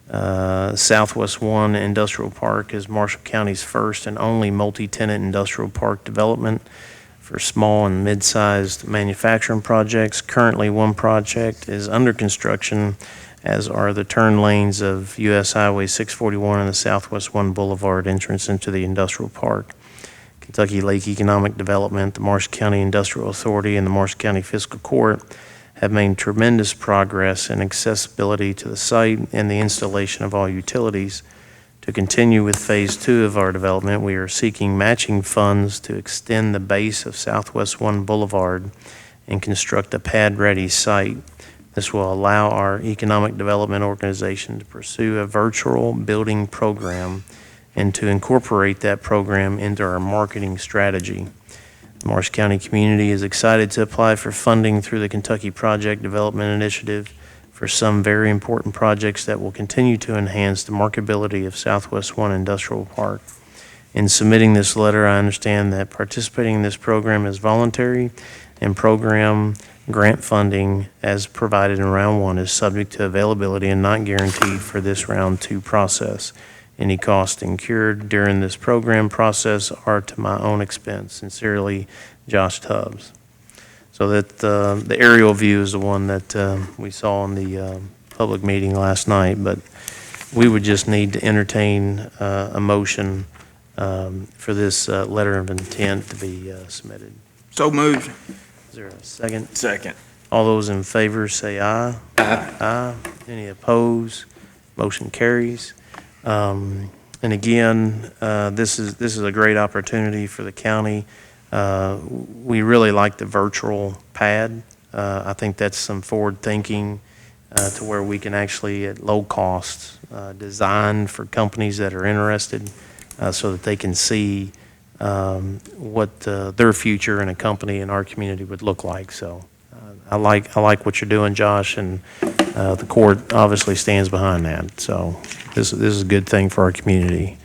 Southwest One Industrial Park is Marshall County's first and only multi-tenant industrial park development for small and mid-sized manufacturing projects. Currently, one project is under construction, as are the turn lanes of US Highway 641 and the Southwest One Boulevard entrance into the industrial park. Kentucky Lake Economic Development, the Marshall County Industrial Authority, and the Marshall County Fiscal Court have made tremendous progress in accessibility to the site and the installation of all utilities. To continue with Phase 2 of our development, we are seeking matching funds to extend the base of Southwest One Boulevard and construct a pad-ready site. This will allow our economic development organization to pursue a virtual building program and to incorporate that program into our marketing strategy. The Marshall County community is excited to apply for funding through the Kentucky Project Development Initiative for some very important projects that will continue to enhance the marketability of Southwest One Industrial Park. In submitting this letter, I understand that participating in this program is voluntary, and program grant funding as provided in Round 1 is subject to availability and not guaranteed for this Round 2 process. Any costs incurred during this program process are to my own expense. Sincerely, Josh Tubbs. So that the aerial view is the one that we saw in the public meeting last night, but we would just need to entertain a motion for this letter of intent to be submitted. So moved. Is there a second? Second. All those in favor say aye. Aye. Any opposed? Motion carries. And again, this is a great opportunity for the county. We really like the virtual pad. I think that's some forward thinking to where we can actually, at low cost, design for companies that are interested so that they can see what their future in a company in our community would look like. So I like what you're doing, Josh, and The court obviously stands behind that, so this is a good thing for our community.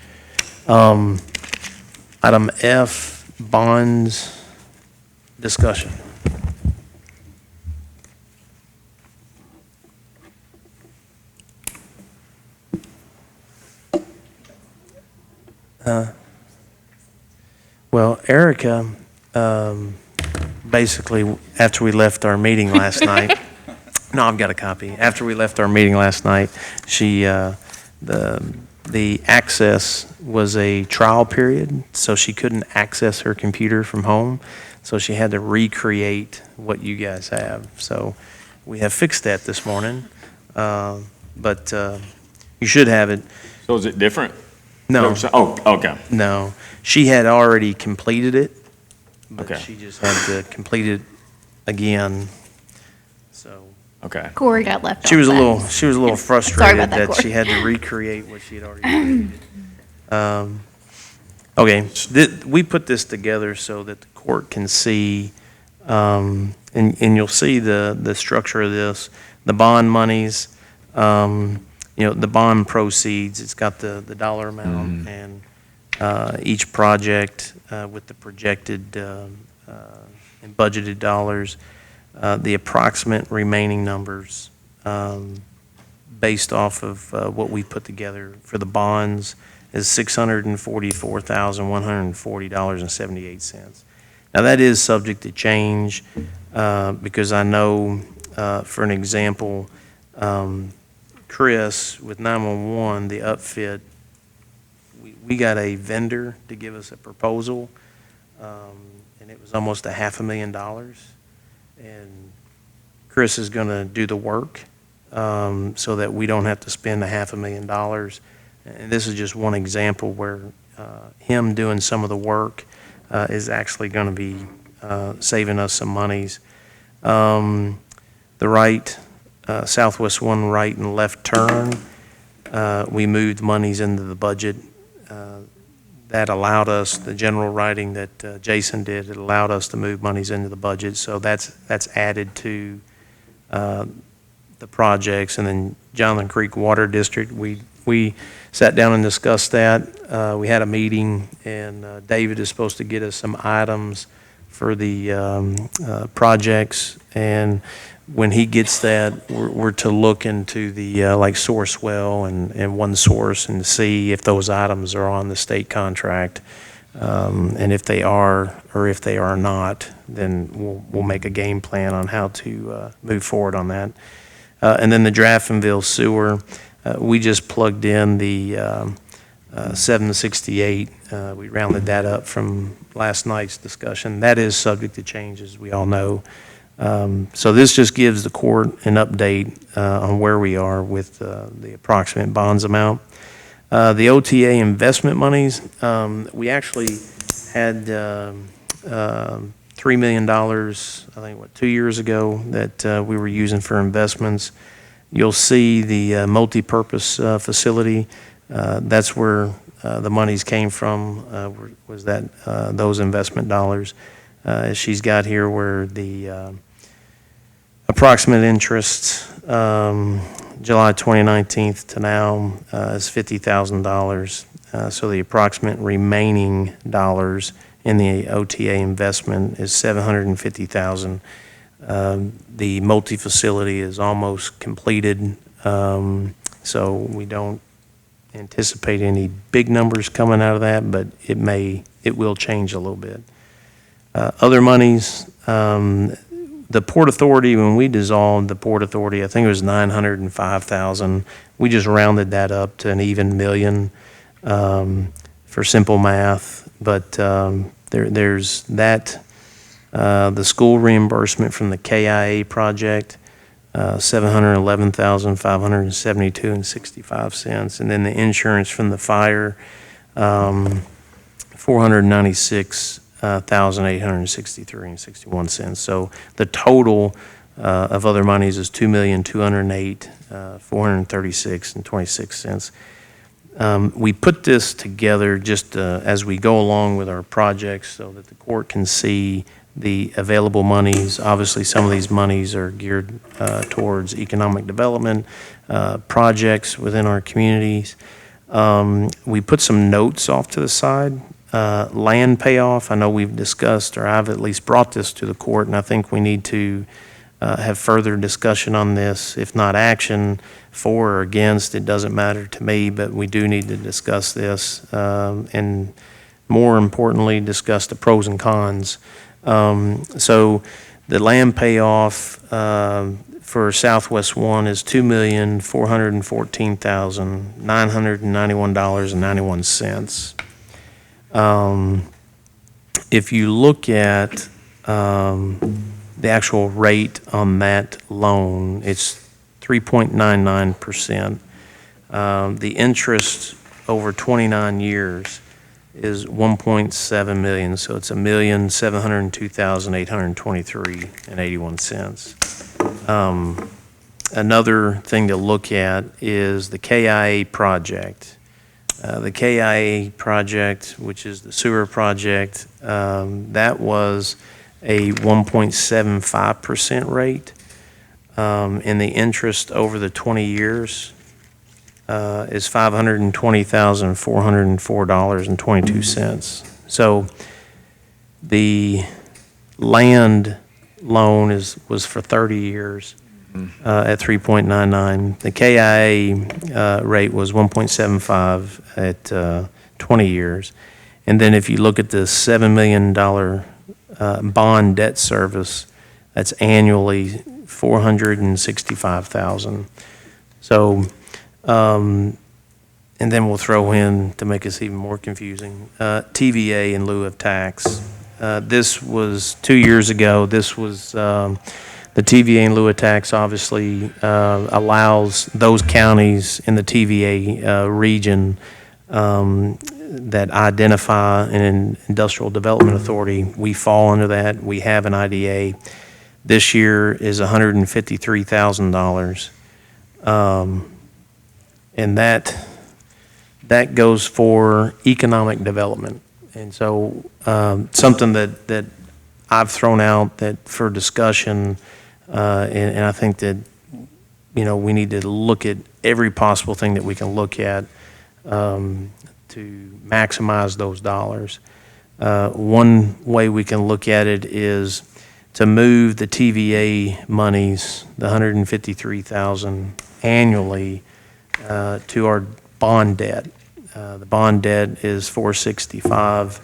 Item F, bonds discussion. Well, Erica, basically, after we left our meeting last night, no, I've got a copy. After we left our meeting last night, she, the access was a trial period, so she couldn't access her computer from home. So she had to recreate what you guys have. So we have fixed that this morning, but you should have it. So is it different? No, Oh, okay. no. She had already completed it, but Okay. she just had to complete it again. So Okay. Corey got left she was a off little, that. she was a little Sorry frustrated about that, that Corey. she had to recreate what she had already created. Okay, we put this together so that the court can see, and you'll see the structure of this, the bond monies, the bond proceeds, it's got the dollar amount and each project with the projected and budgeted dollars, the approximate remaining numbers based off of what we put together for the bonds is $644,140.78. Now, that is subject to change because I know, for an example, Chris, with 911, the upfit, we got a vendor to give us a proposal, and it was almost $500,000. And Chris is going to do the work so that we don't have to spend $500,000. And this is just one example where him doing some of the work is actually going to be saving us some monies. The right, Southwest 1 right and left turn, we moved monies into the budget. That allowed us, the general writing that Jason did, it allowed us to move monies into the budget. So that's added to the projects. And then Jonathan Creek Water District, we sat down and discussed that. We had a meeting, and David is supposed to get us some items for the projects. And when he gets that, we're to look into the like source well and one source and see if those items are on the state contract. And if they are, or if they are not, then we'll make a game plan on how to move forward on that. And then the Draftonville sewer, we just plugged in the 768. We rounded that up from last night's discussion. That is subject to change, as we all know. So this just gives the court an update on where we are with the approximate bonds amount. The OTA investment monies, we actually had $3 million, I think, 2 years ago that we were using for investments. You'll see the multipurpose facility. That's where the monies came from, was that those investment dollars. She's got here where the approximate interest, July 2019 to now, is $50,000. So the approximate remaining dollars in the OTA investment is $750,000. The multi-facility is almost completed, so we don't anticipate any big numbers coming out of that, but it will change a little bit. Other monies, the Port Authority, when we dissolved the Port Authority, I think it was $905,000. We just rounded that up to an even million for simple math. But there's that, the school reimbursement from the KIA project, $711,572.65, and then the insurance from the fire, $496,863.61. So the total of other monies is $2,208,436.26. We put this together just as we go along with our projects so that the court can see the available monies. Obviously, some of these monies are geared towards economic development, projects within our communities. We put some notes off to the side. Land payoff, I know we've discussed, or I've at least brought this to the court, and I think we need to have further discussion on this, if not action, for or against, it doesn't matter to me, but we do need to discuss this, and more importantly, discuss the pros and cons. So the land payoff for Southwest One is $2,414,991.91. If you look at the actual rate on that loan, it's 3.99%. The interest over 29 years is 1.7 million, so it's $1,702,823.81. Another thing to look at is the KIA project. The KIA project, which is the sewer project, that was a 1.75% rate, and the interest over the 20 years is $520,404.22. So the land loan was for 30 years at 3.99. The KIA rate was 1.75 at 20 years. And then if you look at the $7 million bond debt service, that's annually $465,000. So, and then we'll throw in, to make us even more confusing, TVA in lieu of tax. This was 2 years ago. This was the TVA in lieu of tax obviously allows those counties in the TVA region that identify an industrial development authority. We fall under that. We have an IDA. This year is $153,000. And that goes for economic development. And so something that I've thrown out that for discussion, and I think that, you know, we need to look at every possible thing that we can look at to maximize those dollars. One way we can look at it is to move the TVA monies, the $153,000 annually, to our bond debt. The bond debt is $465,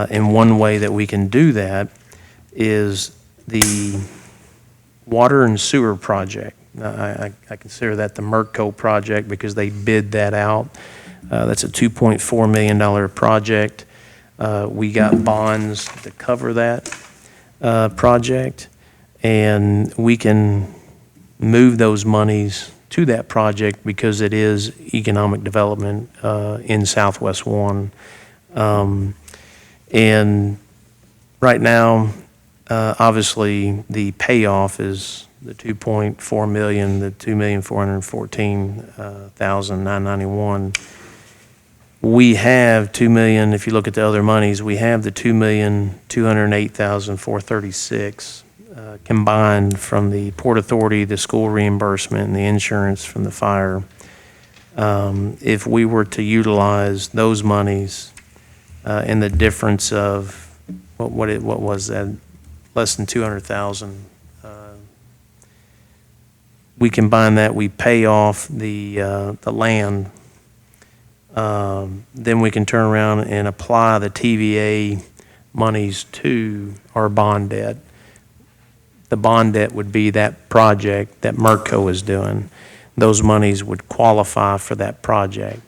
and one way that we can do that is the water and sewer project. I consider that the Merco project because they bid that out. That's a $2.4 million project. We got bonds to cover that project, and we can move those monies to that project because it is economic development in Southwest One. And right now, obviously, the payoff is the $2.4 million, the $2,414,991. We have $2 million, if you look at the other monies, we have the $2,208,436 combined from the Port Authority, the school reimbursement, and the insurance from the fire. If we were to utilize those monies and the difference of, what was that, less than $200,000, we combine that, we pay off the land, then we can turn around and apply the TVA monies to our bond debt. The bond debt would be that project that Merco is doing. Those monies would qualify for that project.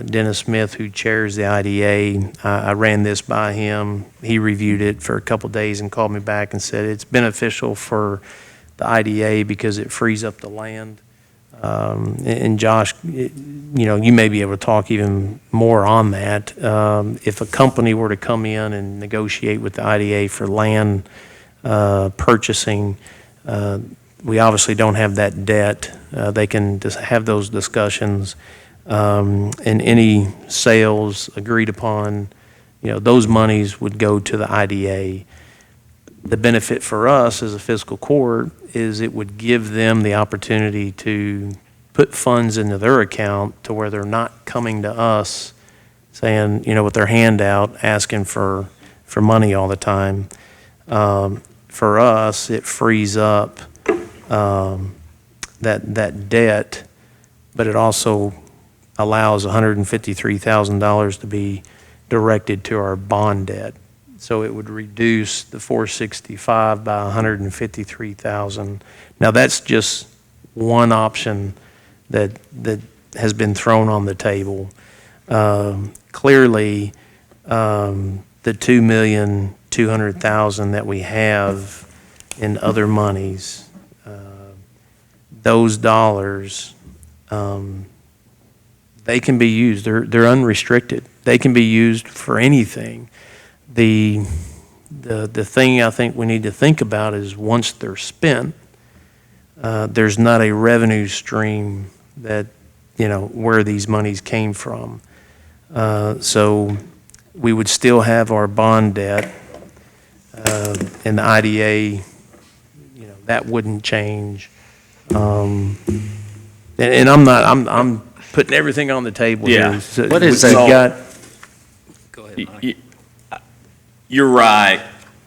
Dennis Smith, who chairs the IDA, I ran this by him. He reviewed it for a couple of days and called me back and said it's beneficial for the IDA because it frees up the land. And Josh, you know, you may be able to talk even more on that. If a company were to come in and negotiate with the IDA for land purchasing, we obviously don't have that debt. They can just have those discussions, and any sales agreed upon, you know, those monies would go to the IDA. the benefit for us as a fiscal court is it would give them the opportunity to put funds into their account to where they're not coming to us saying, with their hand out, asking for money all the time. For us, it frees up that debt, but it also allows $153,000 to be directed to our bond debt. So it would reduce the 465 by 153,000. Now that's just one option that has been thrown on the table. Clearly, the $2,200,000 that we have in other monies, those dollars, they can be used. They're unrestricted. They can be used for anything. The thing I think we need to think about is once they're spent, there's not a revenue stream that, where these monies came from. So we would still have our bond debt, and the IDA, that wouldn't change. And I'm putting everything on the table Yeah. here. So What is we've that? got- Go ahead, Mike. You're right,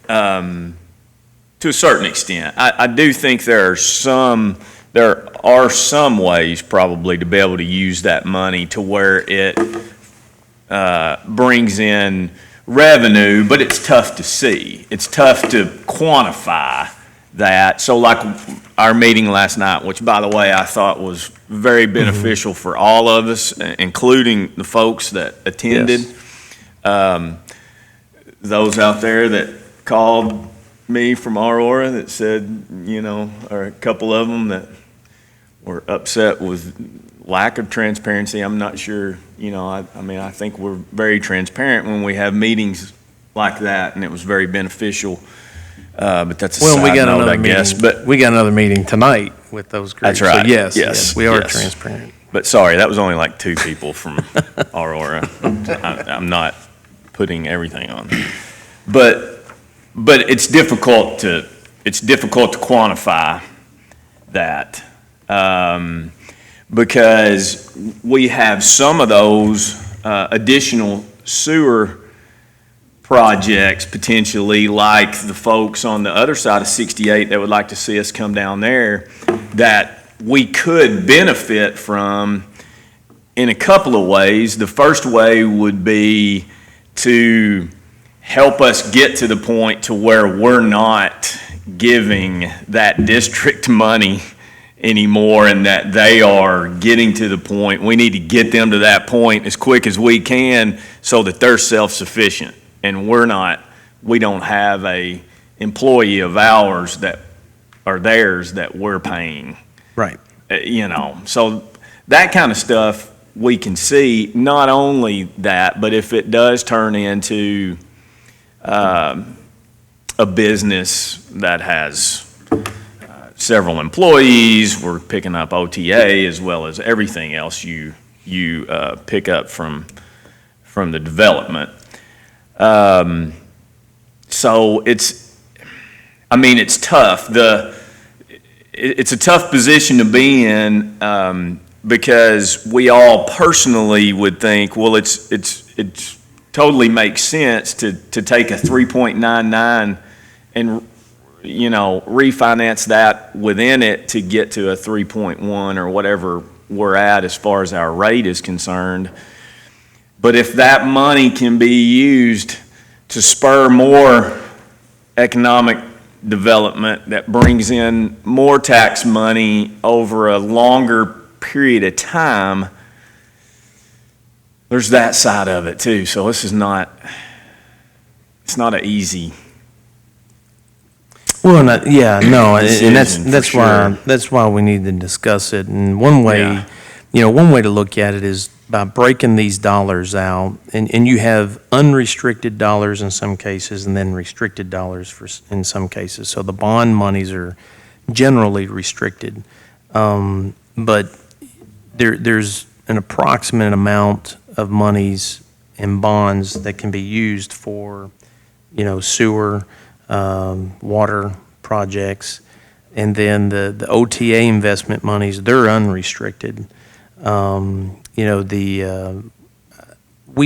to a certain extent. I do think there are some ways probably to be able to use that money to where it brings in revenue, but it's tough to see. It's tough to quantify that. So like our meeting last night, which by the way, I thought was very beneficial for all of us, including the folks that attended. Yes. Those out there that called me from Aurora that said, or a couple of them that were upset with lack of transparency. I'm not sure, I think we're very transparent when we have meetings like that, and it was very beneficial. But that's a Well, we side got note, another I guess. meeting. But We got another meeting tonight with those groups. That's right. So yes, Yes, we are yes. transparent. But sorry, that was only like 2 people from Aurora. I'm not putting everything on. But it's difficult to quantify that, because we have some of those additional sewer projects potentially, like the folks on the other side of 68 that would like to see us come down there, that we could benefit from in a couple of ways. The first way would be to help us get to the point to where we're not giving that district money anymore, and that they are getting to the point, we need to get them to that point as quick as we can so that they're self-sufficient and we don't have a employee of ours that are theirs that we're paying. Right. So that kind of stuff we can see. Not only that, but if it does turn into a business that has several employees, we're picking up OTA as well as everything else you pick up from the development. So it's tough. It's a tough position to be in, because we all personally would think, well, it's totally makes sense to take a 3.99 and refinance that within it to get to a 3.1 or whatever we're at as far as our rate is concerned. But if that money can be used to spur more economic development that brings in more tax money over a longer period of time, there's that side of it too. So it's not an easy. Well, and that's sure. that's why we need to discuss it. And one way to look at it is by breaking these dollars out, and you have unrestricted dollars in some cases, and then restricted dollars in some cases. So the bond monies are generally restricted, but there's an approximate amount of monies and bonds that can be used for, sewer, water projects. And then the OTA investment monies, they're unrestricted. We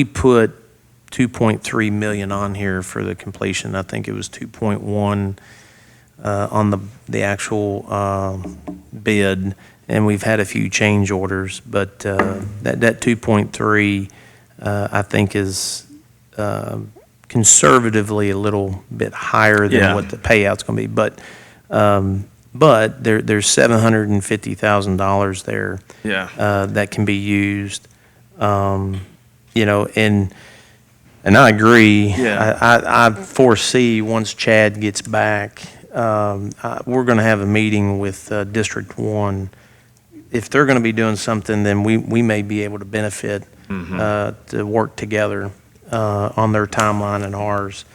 put 2.3 million on here for the completion. I think it was 2.1 on the actual bid, and we've had a few change orders, but that 2.3 I think is conservatively a little bit higher than Yeah. what the payout's going to be, but there's $750,000 there Yeah. that can be used. And I agree. Yeah. I foresee once Chad gets back, we're going to have a meeting with District 1. If they're going to be doing something, then we may be able to benefit to work together on their timeline and ours.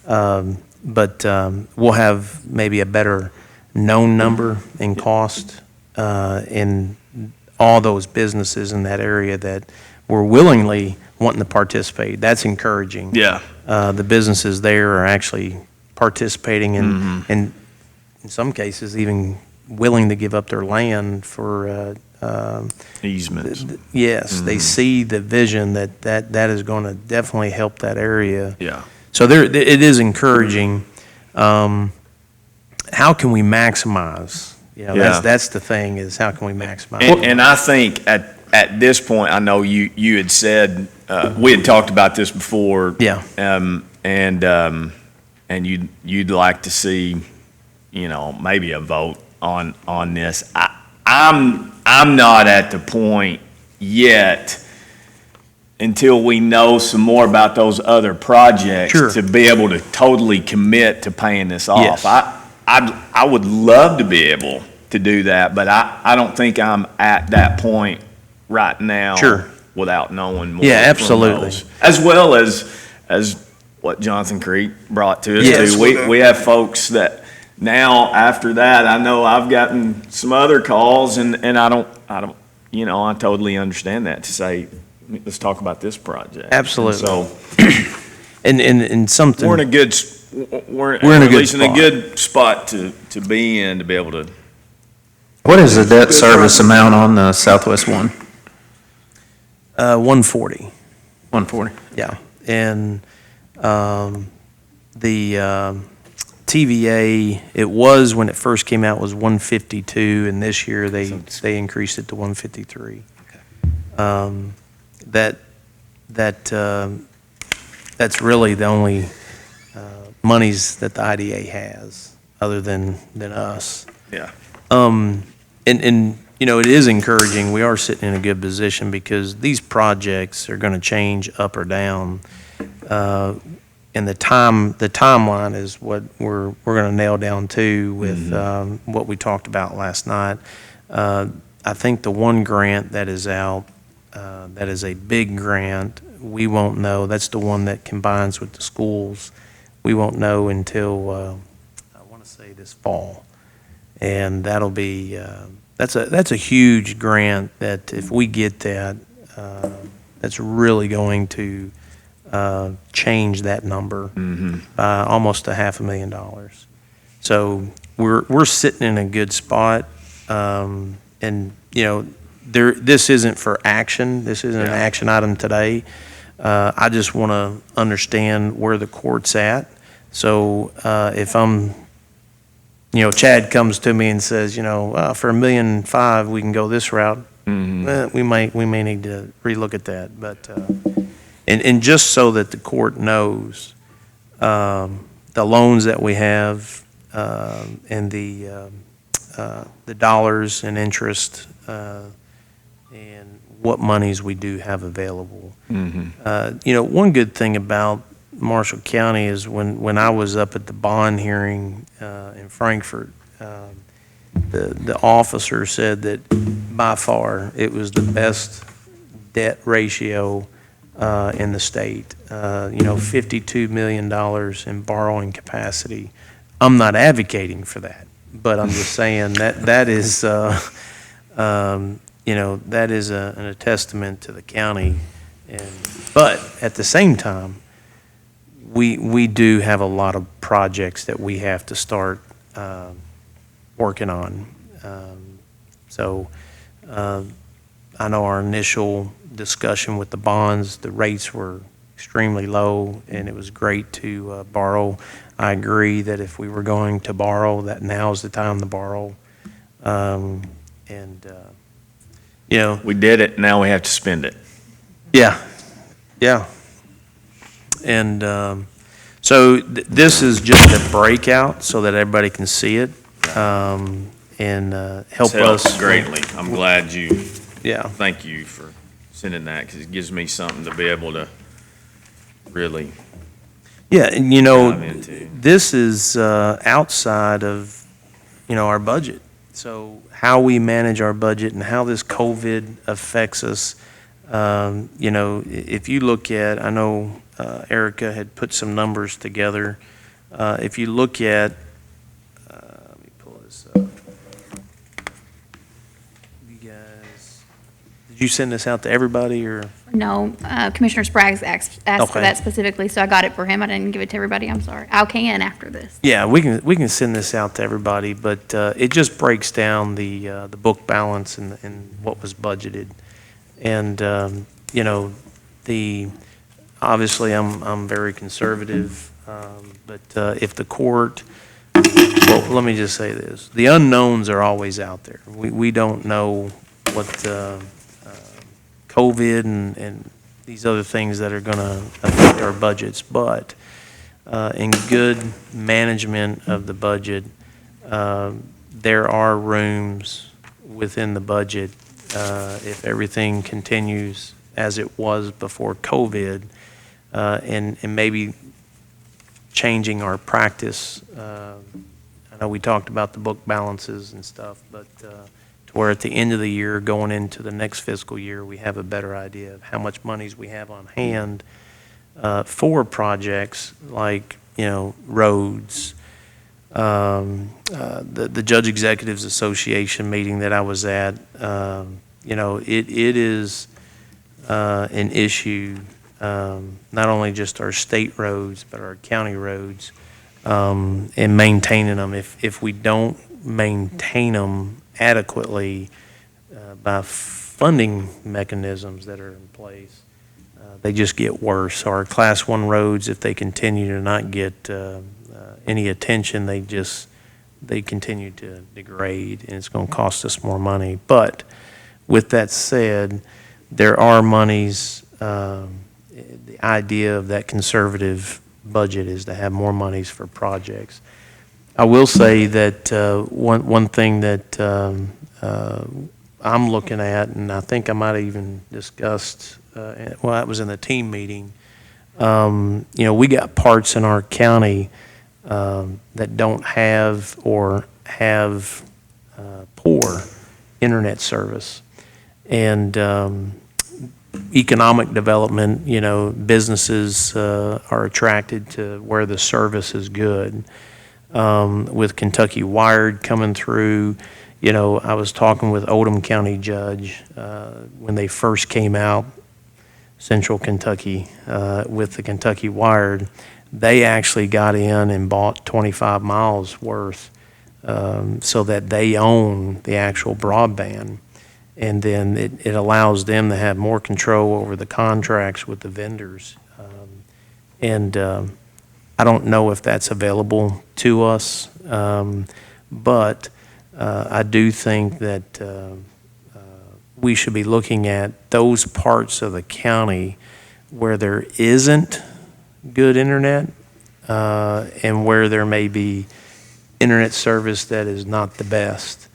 But we'll have maybe a better known number in cost in all those businesses in that area that were willingly wanting to participate. That's encouraging. Yeah. The businesses there are actually participating and in some cases even willing to give up their land for Easements. yes, they see the vision that is going to definitely help that area. Yeah. So it is encouraging. How can we maximize? Yeah. That's the thing, is how can we maximize? And I think at this point, I know you had said, we had talked about this before. Yeah. And you'd like to see, maybe a vote on this. I'm not at the point yet, until we know some more about those other projects, Sure. to be able to totally commit to paying this off. Yes. I would love to be able to do that, but I don't think I'm at that point right now. Sure. Without knowing more. Yeah, from absolutely. those. As well as what Johnson Creek brought to us Yes. too. We have folks that now, after that, I know I've gotten some other calls, and I don't, I totally understand that, to say, let's talk about this project. Absolutely. So And something. we're in a good, we're in a at good least in a spot. good spot to be in, to be able to. What is the debt service amount on the Southwest one? 140. 140? Yeah, and the TVA, it was, when it first came out, was 152, and this year they increased it to 153. That's really the only monies that the IDA has, other than us. Yeah. And it is encouraging. We are sitting in a good position because these projects are going to change up or down. And the timeline is what we're going to nail down too with what we talked about last night. I think the one grant that is out, that is a big grant, we won't know. That's the one that combines with the schools. We won't know until, I want to say, this fall. And that'll be, that's a huge grant that if we get that, that's really going to change that number by almost $500,000. So we're sitting in a good spot, and this isn't for action. This isn't an action item today. I just want to understand where the court's at. So if I'm, Chad comes to me and says, for $1.5 million we can go this route. We may need to relook at that, but and just so that the court knows the loans that we have and the dollars and interest and what monies we do have available. One good thing about Marshall County is when I was up at the bond hearing in Frankfort, the officer said that by far it was the best debt ratio in the state. $52 million in borrowing capacity. I'm not advocating for that, but I'm just saying that is that is a testament to the county. But at the same time, we do have a lot of projects that we have to start working on. So I know our initial discussion with the bonds, the rates were extremely low, and it was great to borrow. I agree that if we were going to borrow, that now's the time to borrow. You know, We did it, now we have to spend it. yeah, yeah. And so this is just a breakout so that everybody can see it and help It's helped us. greatly. I'm glad you, Yeah. thank you for sending that, because it gives me something to be able to really Yeah, and you know, dive into. this is outside of, our budget. So how we manage our budget and how this COVID affects us, if you look at, I know Erica had put some numbers together. If you look at, let me pull this up. You guys, did you send this out to everybody or? No, Commissioner Sprague's asked for Okay. that specifically, so I got it for him. I didn't give it to everybody. I'm sorry. I can after this. Yeah, we can send this out to everybody, but it just breaks down the book balance and what was budgeted. And, obviously, I'm very conservative, but if the court, well, let me just say this, the unknowns are always out there. We don't know what COVID and these other things that are going to affect our budgets, but in good management of the budget, there are rooms within the budget, if everything continues as it was before COVID, and maybe changing our practice. I know we talked about the book balances and stuff, but to where at the end of the year, going into the next fiscal year, we have a better idea of how much monies we have on hand for projects like, roads. The Judge Executives Association meeting that I was at, it is an issue, not only just our state roads, but our county roads, and maintaining them. If we don't maintain them adequately by funding mechanisms that are in place, they just get worse. Our Class 1 roads, if they continue to not get any attention, they continue to degrade, and it's going to cost us more money. But with that said, there are monies. The idea of that conservative budget is to have more monies for projects. I will say that one thing that I'm looking at, and I think I might have even discussed, that was in the team meeting. We got parts in our county that don't have or have poor internet service. And economic development, businesses are attracted to where the service is good. With Kentucky Wired coming through, I was talking with Oldham County Judge when they first came out, Central Kentucky, with the Kentucky Wired. They actually got in and bought 25 miles worth so that they own the actual broadband. And then it allows them to have more control over the contracts with the vendors. I don't know if that's available to us, but I do think that we should be looking at those parts of the county where there isn't good internet and where there may be internet service that is not the best.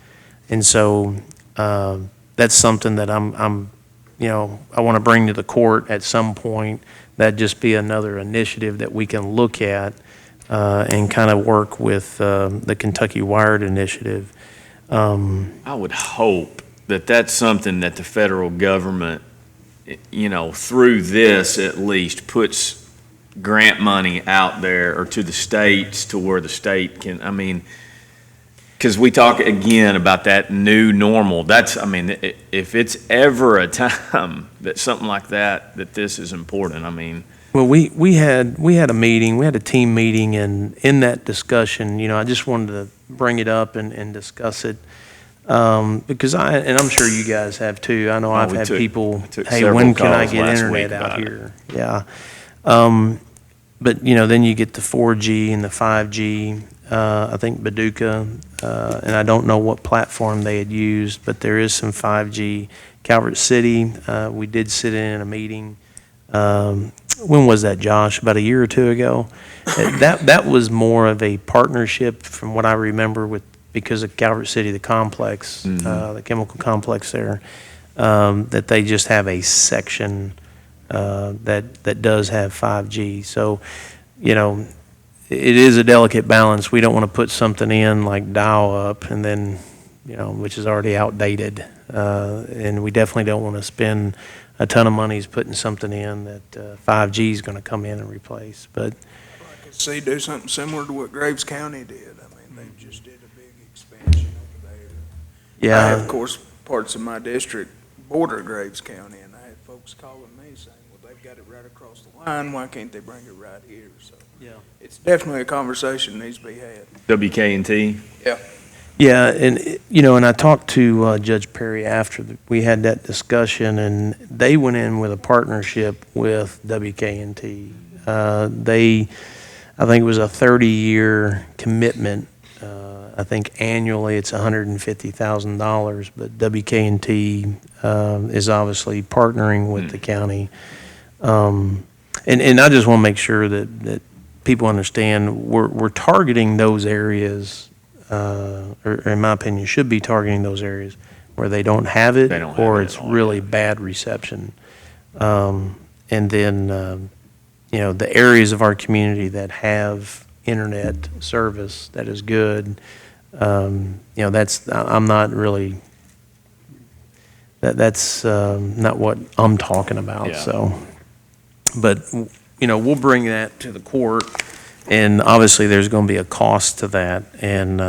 And so that's something that I want to bring to the court at some point. That'd just be another initiative that we can look at and kind of work with the Kentucky Wired initiative. I would hope that that's something that the federal government, through this at least, puts grant money out there or to the states to where the state can, because we talk again about that new normal. That's, I mean, if it's ever a time that something like that this is important, I mean. Well, we had a meeting, we had a team meeting, and in that discussion, I just wanted to bring it up and discuss it. Because and I'm sure you guys have too. I know I've had people, hey, when can I get internet out here? Yeah. But, then you get the 4G and the 5G. I think Paducah, and I don't know what platform they had used, but there is some 5G. Calvert City, we did sit in a meeting. When was that, Josh? About a year or two ago? That was more of a partnership from what I remember because of Calvert City, the complex, the chemical complex there, that they just have a section that does have 5G. So, it is a delicate balance. We don't want to put something in like dial-up and then, which is already outdated. And we definitely don't want to spend a ton of money putting something in that 5G is going to come in and replace. But I could see do something similar to what Graves County did. I mean, they just did a big expansion over there. I have, of course, parts of my district border Graves County, and I had folks calling me saying, well, they've got it right across the line, why can't they bring it right here? So it's definitely a conversation that needs to be had. WK&T? yeah, and and I talked to Judge Perry after we had that discussion, and they went in with a partnership with WK&T. I think it was a 30-year commitment. I think annually it's $150,000, but WK&T is obviously partnering with the county. And I just want to make sure that people understand we're targeting those areas, or in my opinion, should be targeting those areas where they don't have it or it's really bad reception. And then, the areas of our community that have internet service that is good, I'm not really, that's not what I'm talking about. Yeah. So, but, we'll bring that to the court, and obviously there's going to be a cost to that, and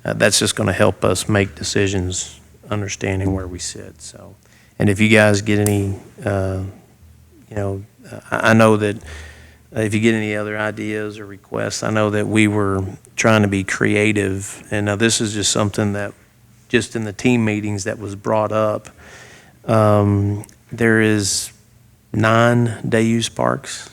that's just going to help us make decisions, understanding where we sit. So, and if you guys get any, I know that if you get any other ideas or requests, I know that we were trying to be creative, and now this is just something that just in the team meetings that was brought up. There is 9 day-use parks,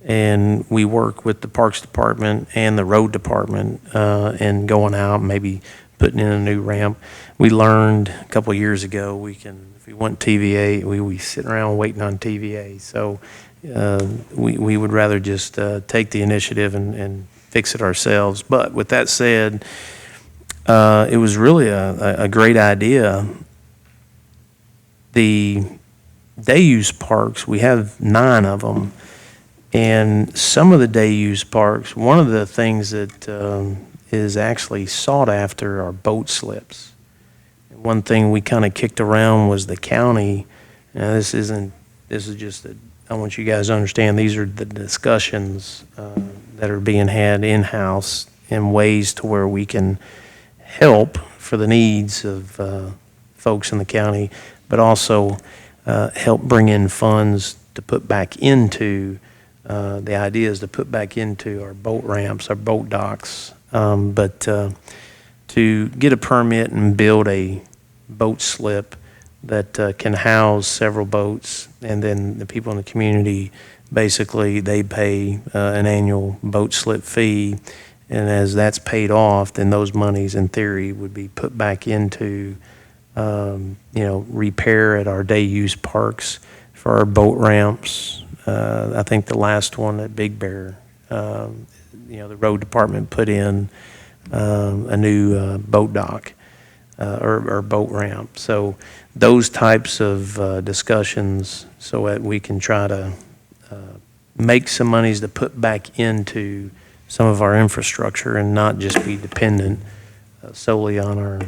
and we work with the Parks Department and the Road Department and going out, maybe putting in a new ramp. We learned a couple of years ago if we want TVA, we sit around waiting on TVA. So we would rather just take the initiative and fix it ourselves. But with that said, it was really a great idea. The day-use parks, we have 9 of them, and some of the day-use parks, one of the things that is actually sought after are boat slips. One thing we kind of kicked around was the county. Now, this is just I want you guys to understand these are the discussions that are being had in-house in ways to where we can help for the needs of folks in the county, but also help bring in funds to put back into, the idea is to put back into our boat ramps, our boat docks, but to get a permit and build a boat slip that can house several boats, and then the people in the community, basically, they pay an annual boat slip fee, and as that's paid off, then those monies, in theory, would be put back into repair at our day-use parks for our boat ramps. I think the last one at Big Bear, the road department put in a new boat dock or boat ramp. So those types of discussions, so that we can try to make some monies to put back into some of our infrastructure and not just be dependent solely on our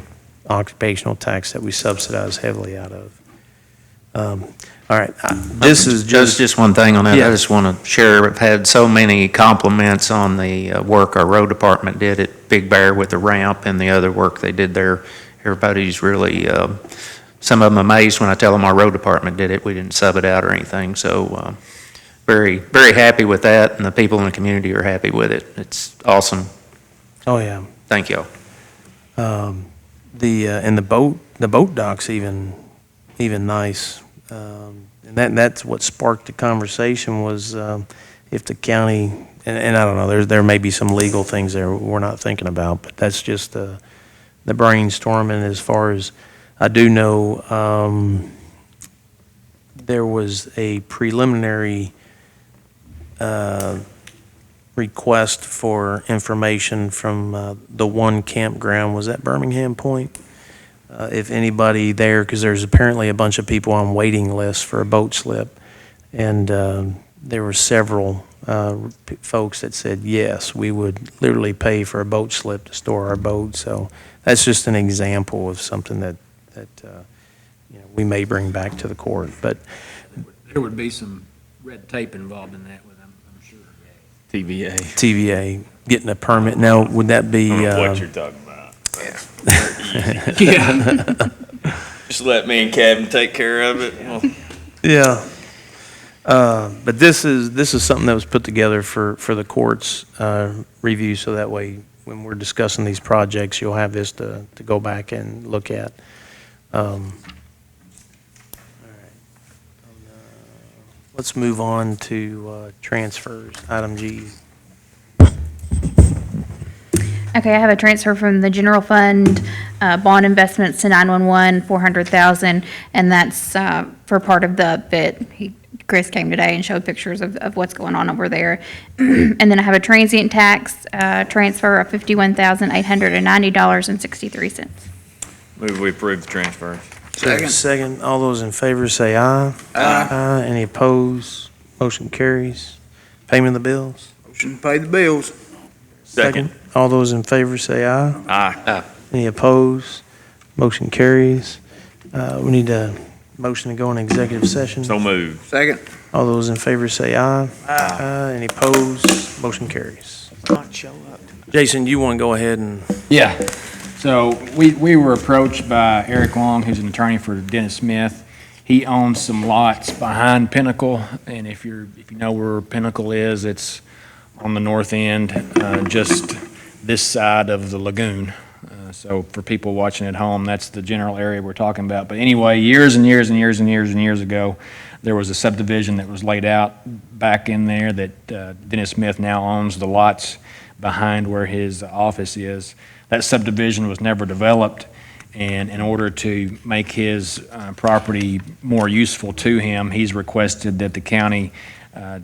occupational tax that we subsidize heavily out of. All right, this is just, one thing on that. Yeah. I just want to share, I've had so many compliments on the work our road department did at Big Bear with the ramp and the other work they did there. Everybody's really, some of them amazed when I tell them our road department did it. We didn't sub it out or anything. So very, very happy with that, and the people in the community are happy with it. It's awesome. oh, yeah. Thank y'all. And the boat dock's even nice. And that's what sparked the conversation was if the county, and I don't know, there may be some legal things there we're not thinking about, but that's just the brainstorming. As far as I do know, there was a preliminary request for information from the one campground. Was that Birmingham Point? If anybody there, because there's apparently a bunch of people on waiting lists for a boat slip. And there were several folks that said, yes, we would literally pay for a boat slip to store our boat. So that's just an example of something that we may bring back to the court. But There would be some red tape involved in that with them, I'm sure. TVA. TVA, getting a permit. Now, would that be? I don't know what you're talking about. Yeah. Just let me and Kevin take care of it. Well, Yeah. But this is something that was put together for the court's review, so that way, when we're discussing these projects, you'll have this to go back and look at. All right. Let's move on to transfers, item G. Okay, I have a transfer from the general fund, bond investments to 911, 400,000, and that's for part of the bid. Chris came today and showed pictures of what's going on over there. And then I have a transient tax transfer of $51,890.63. move we approve the transfer. Second, all those in favor say aye. Aye. Any opposed? Motion carries. Payment of the bills. Motion to pay the bills. Second. All those in favor say aye. Aye. Any opposed? Motion carries. We need a motion to go in executive session. So moved. Second. All those in favor say aye. Aye. Any opposed? Motion carries. Jason, you want to go ahead and? Yeah. So we were approached by Eric Long, who's an attorney for Dennis Smith. He owns some lots behind Pinnacle, and if you know where Pinnacle is, it's on the north end, just this side of the lagoon. So for people watching at home, that's the general area we're talking about. But anyway, years and years and years and years and years ago, there was a subdivision that was laid out back in there that Dennis Smith now owns the lots behind where his office is. That subdivision was never developed, and in order to make his property more useful to him, he's requested that the county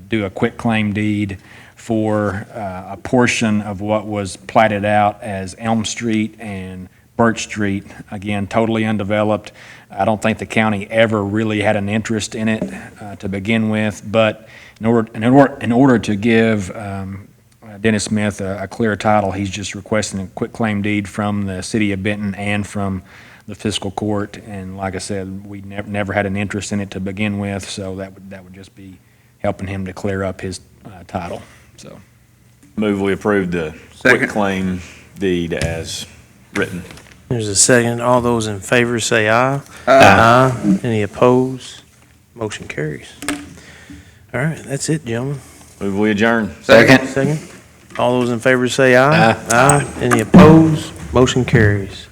do a quitclaim deed for a portion of what was platted out as Elm Street and Birch Street, again, totally undeveloped. I don't think the county ever really had an interest in it to begin with, but in order to give Dennis Smith a clear title, he's just requesting a quitclaim deed from the city of Benton and from the Fiscal Court. And like I said, we never had an interest in it to begin with, so that would just be helping him to clear up his title. So, Move we approve the Second. quitclaim deed as written. There's a second. All those in favor say aye. Aye. Any opposed? Motion carries. All right, that's it, gentlemen. Move we adjourn. Second. Second. All those in favor say aye. Aye. Any opposed? Motion carries.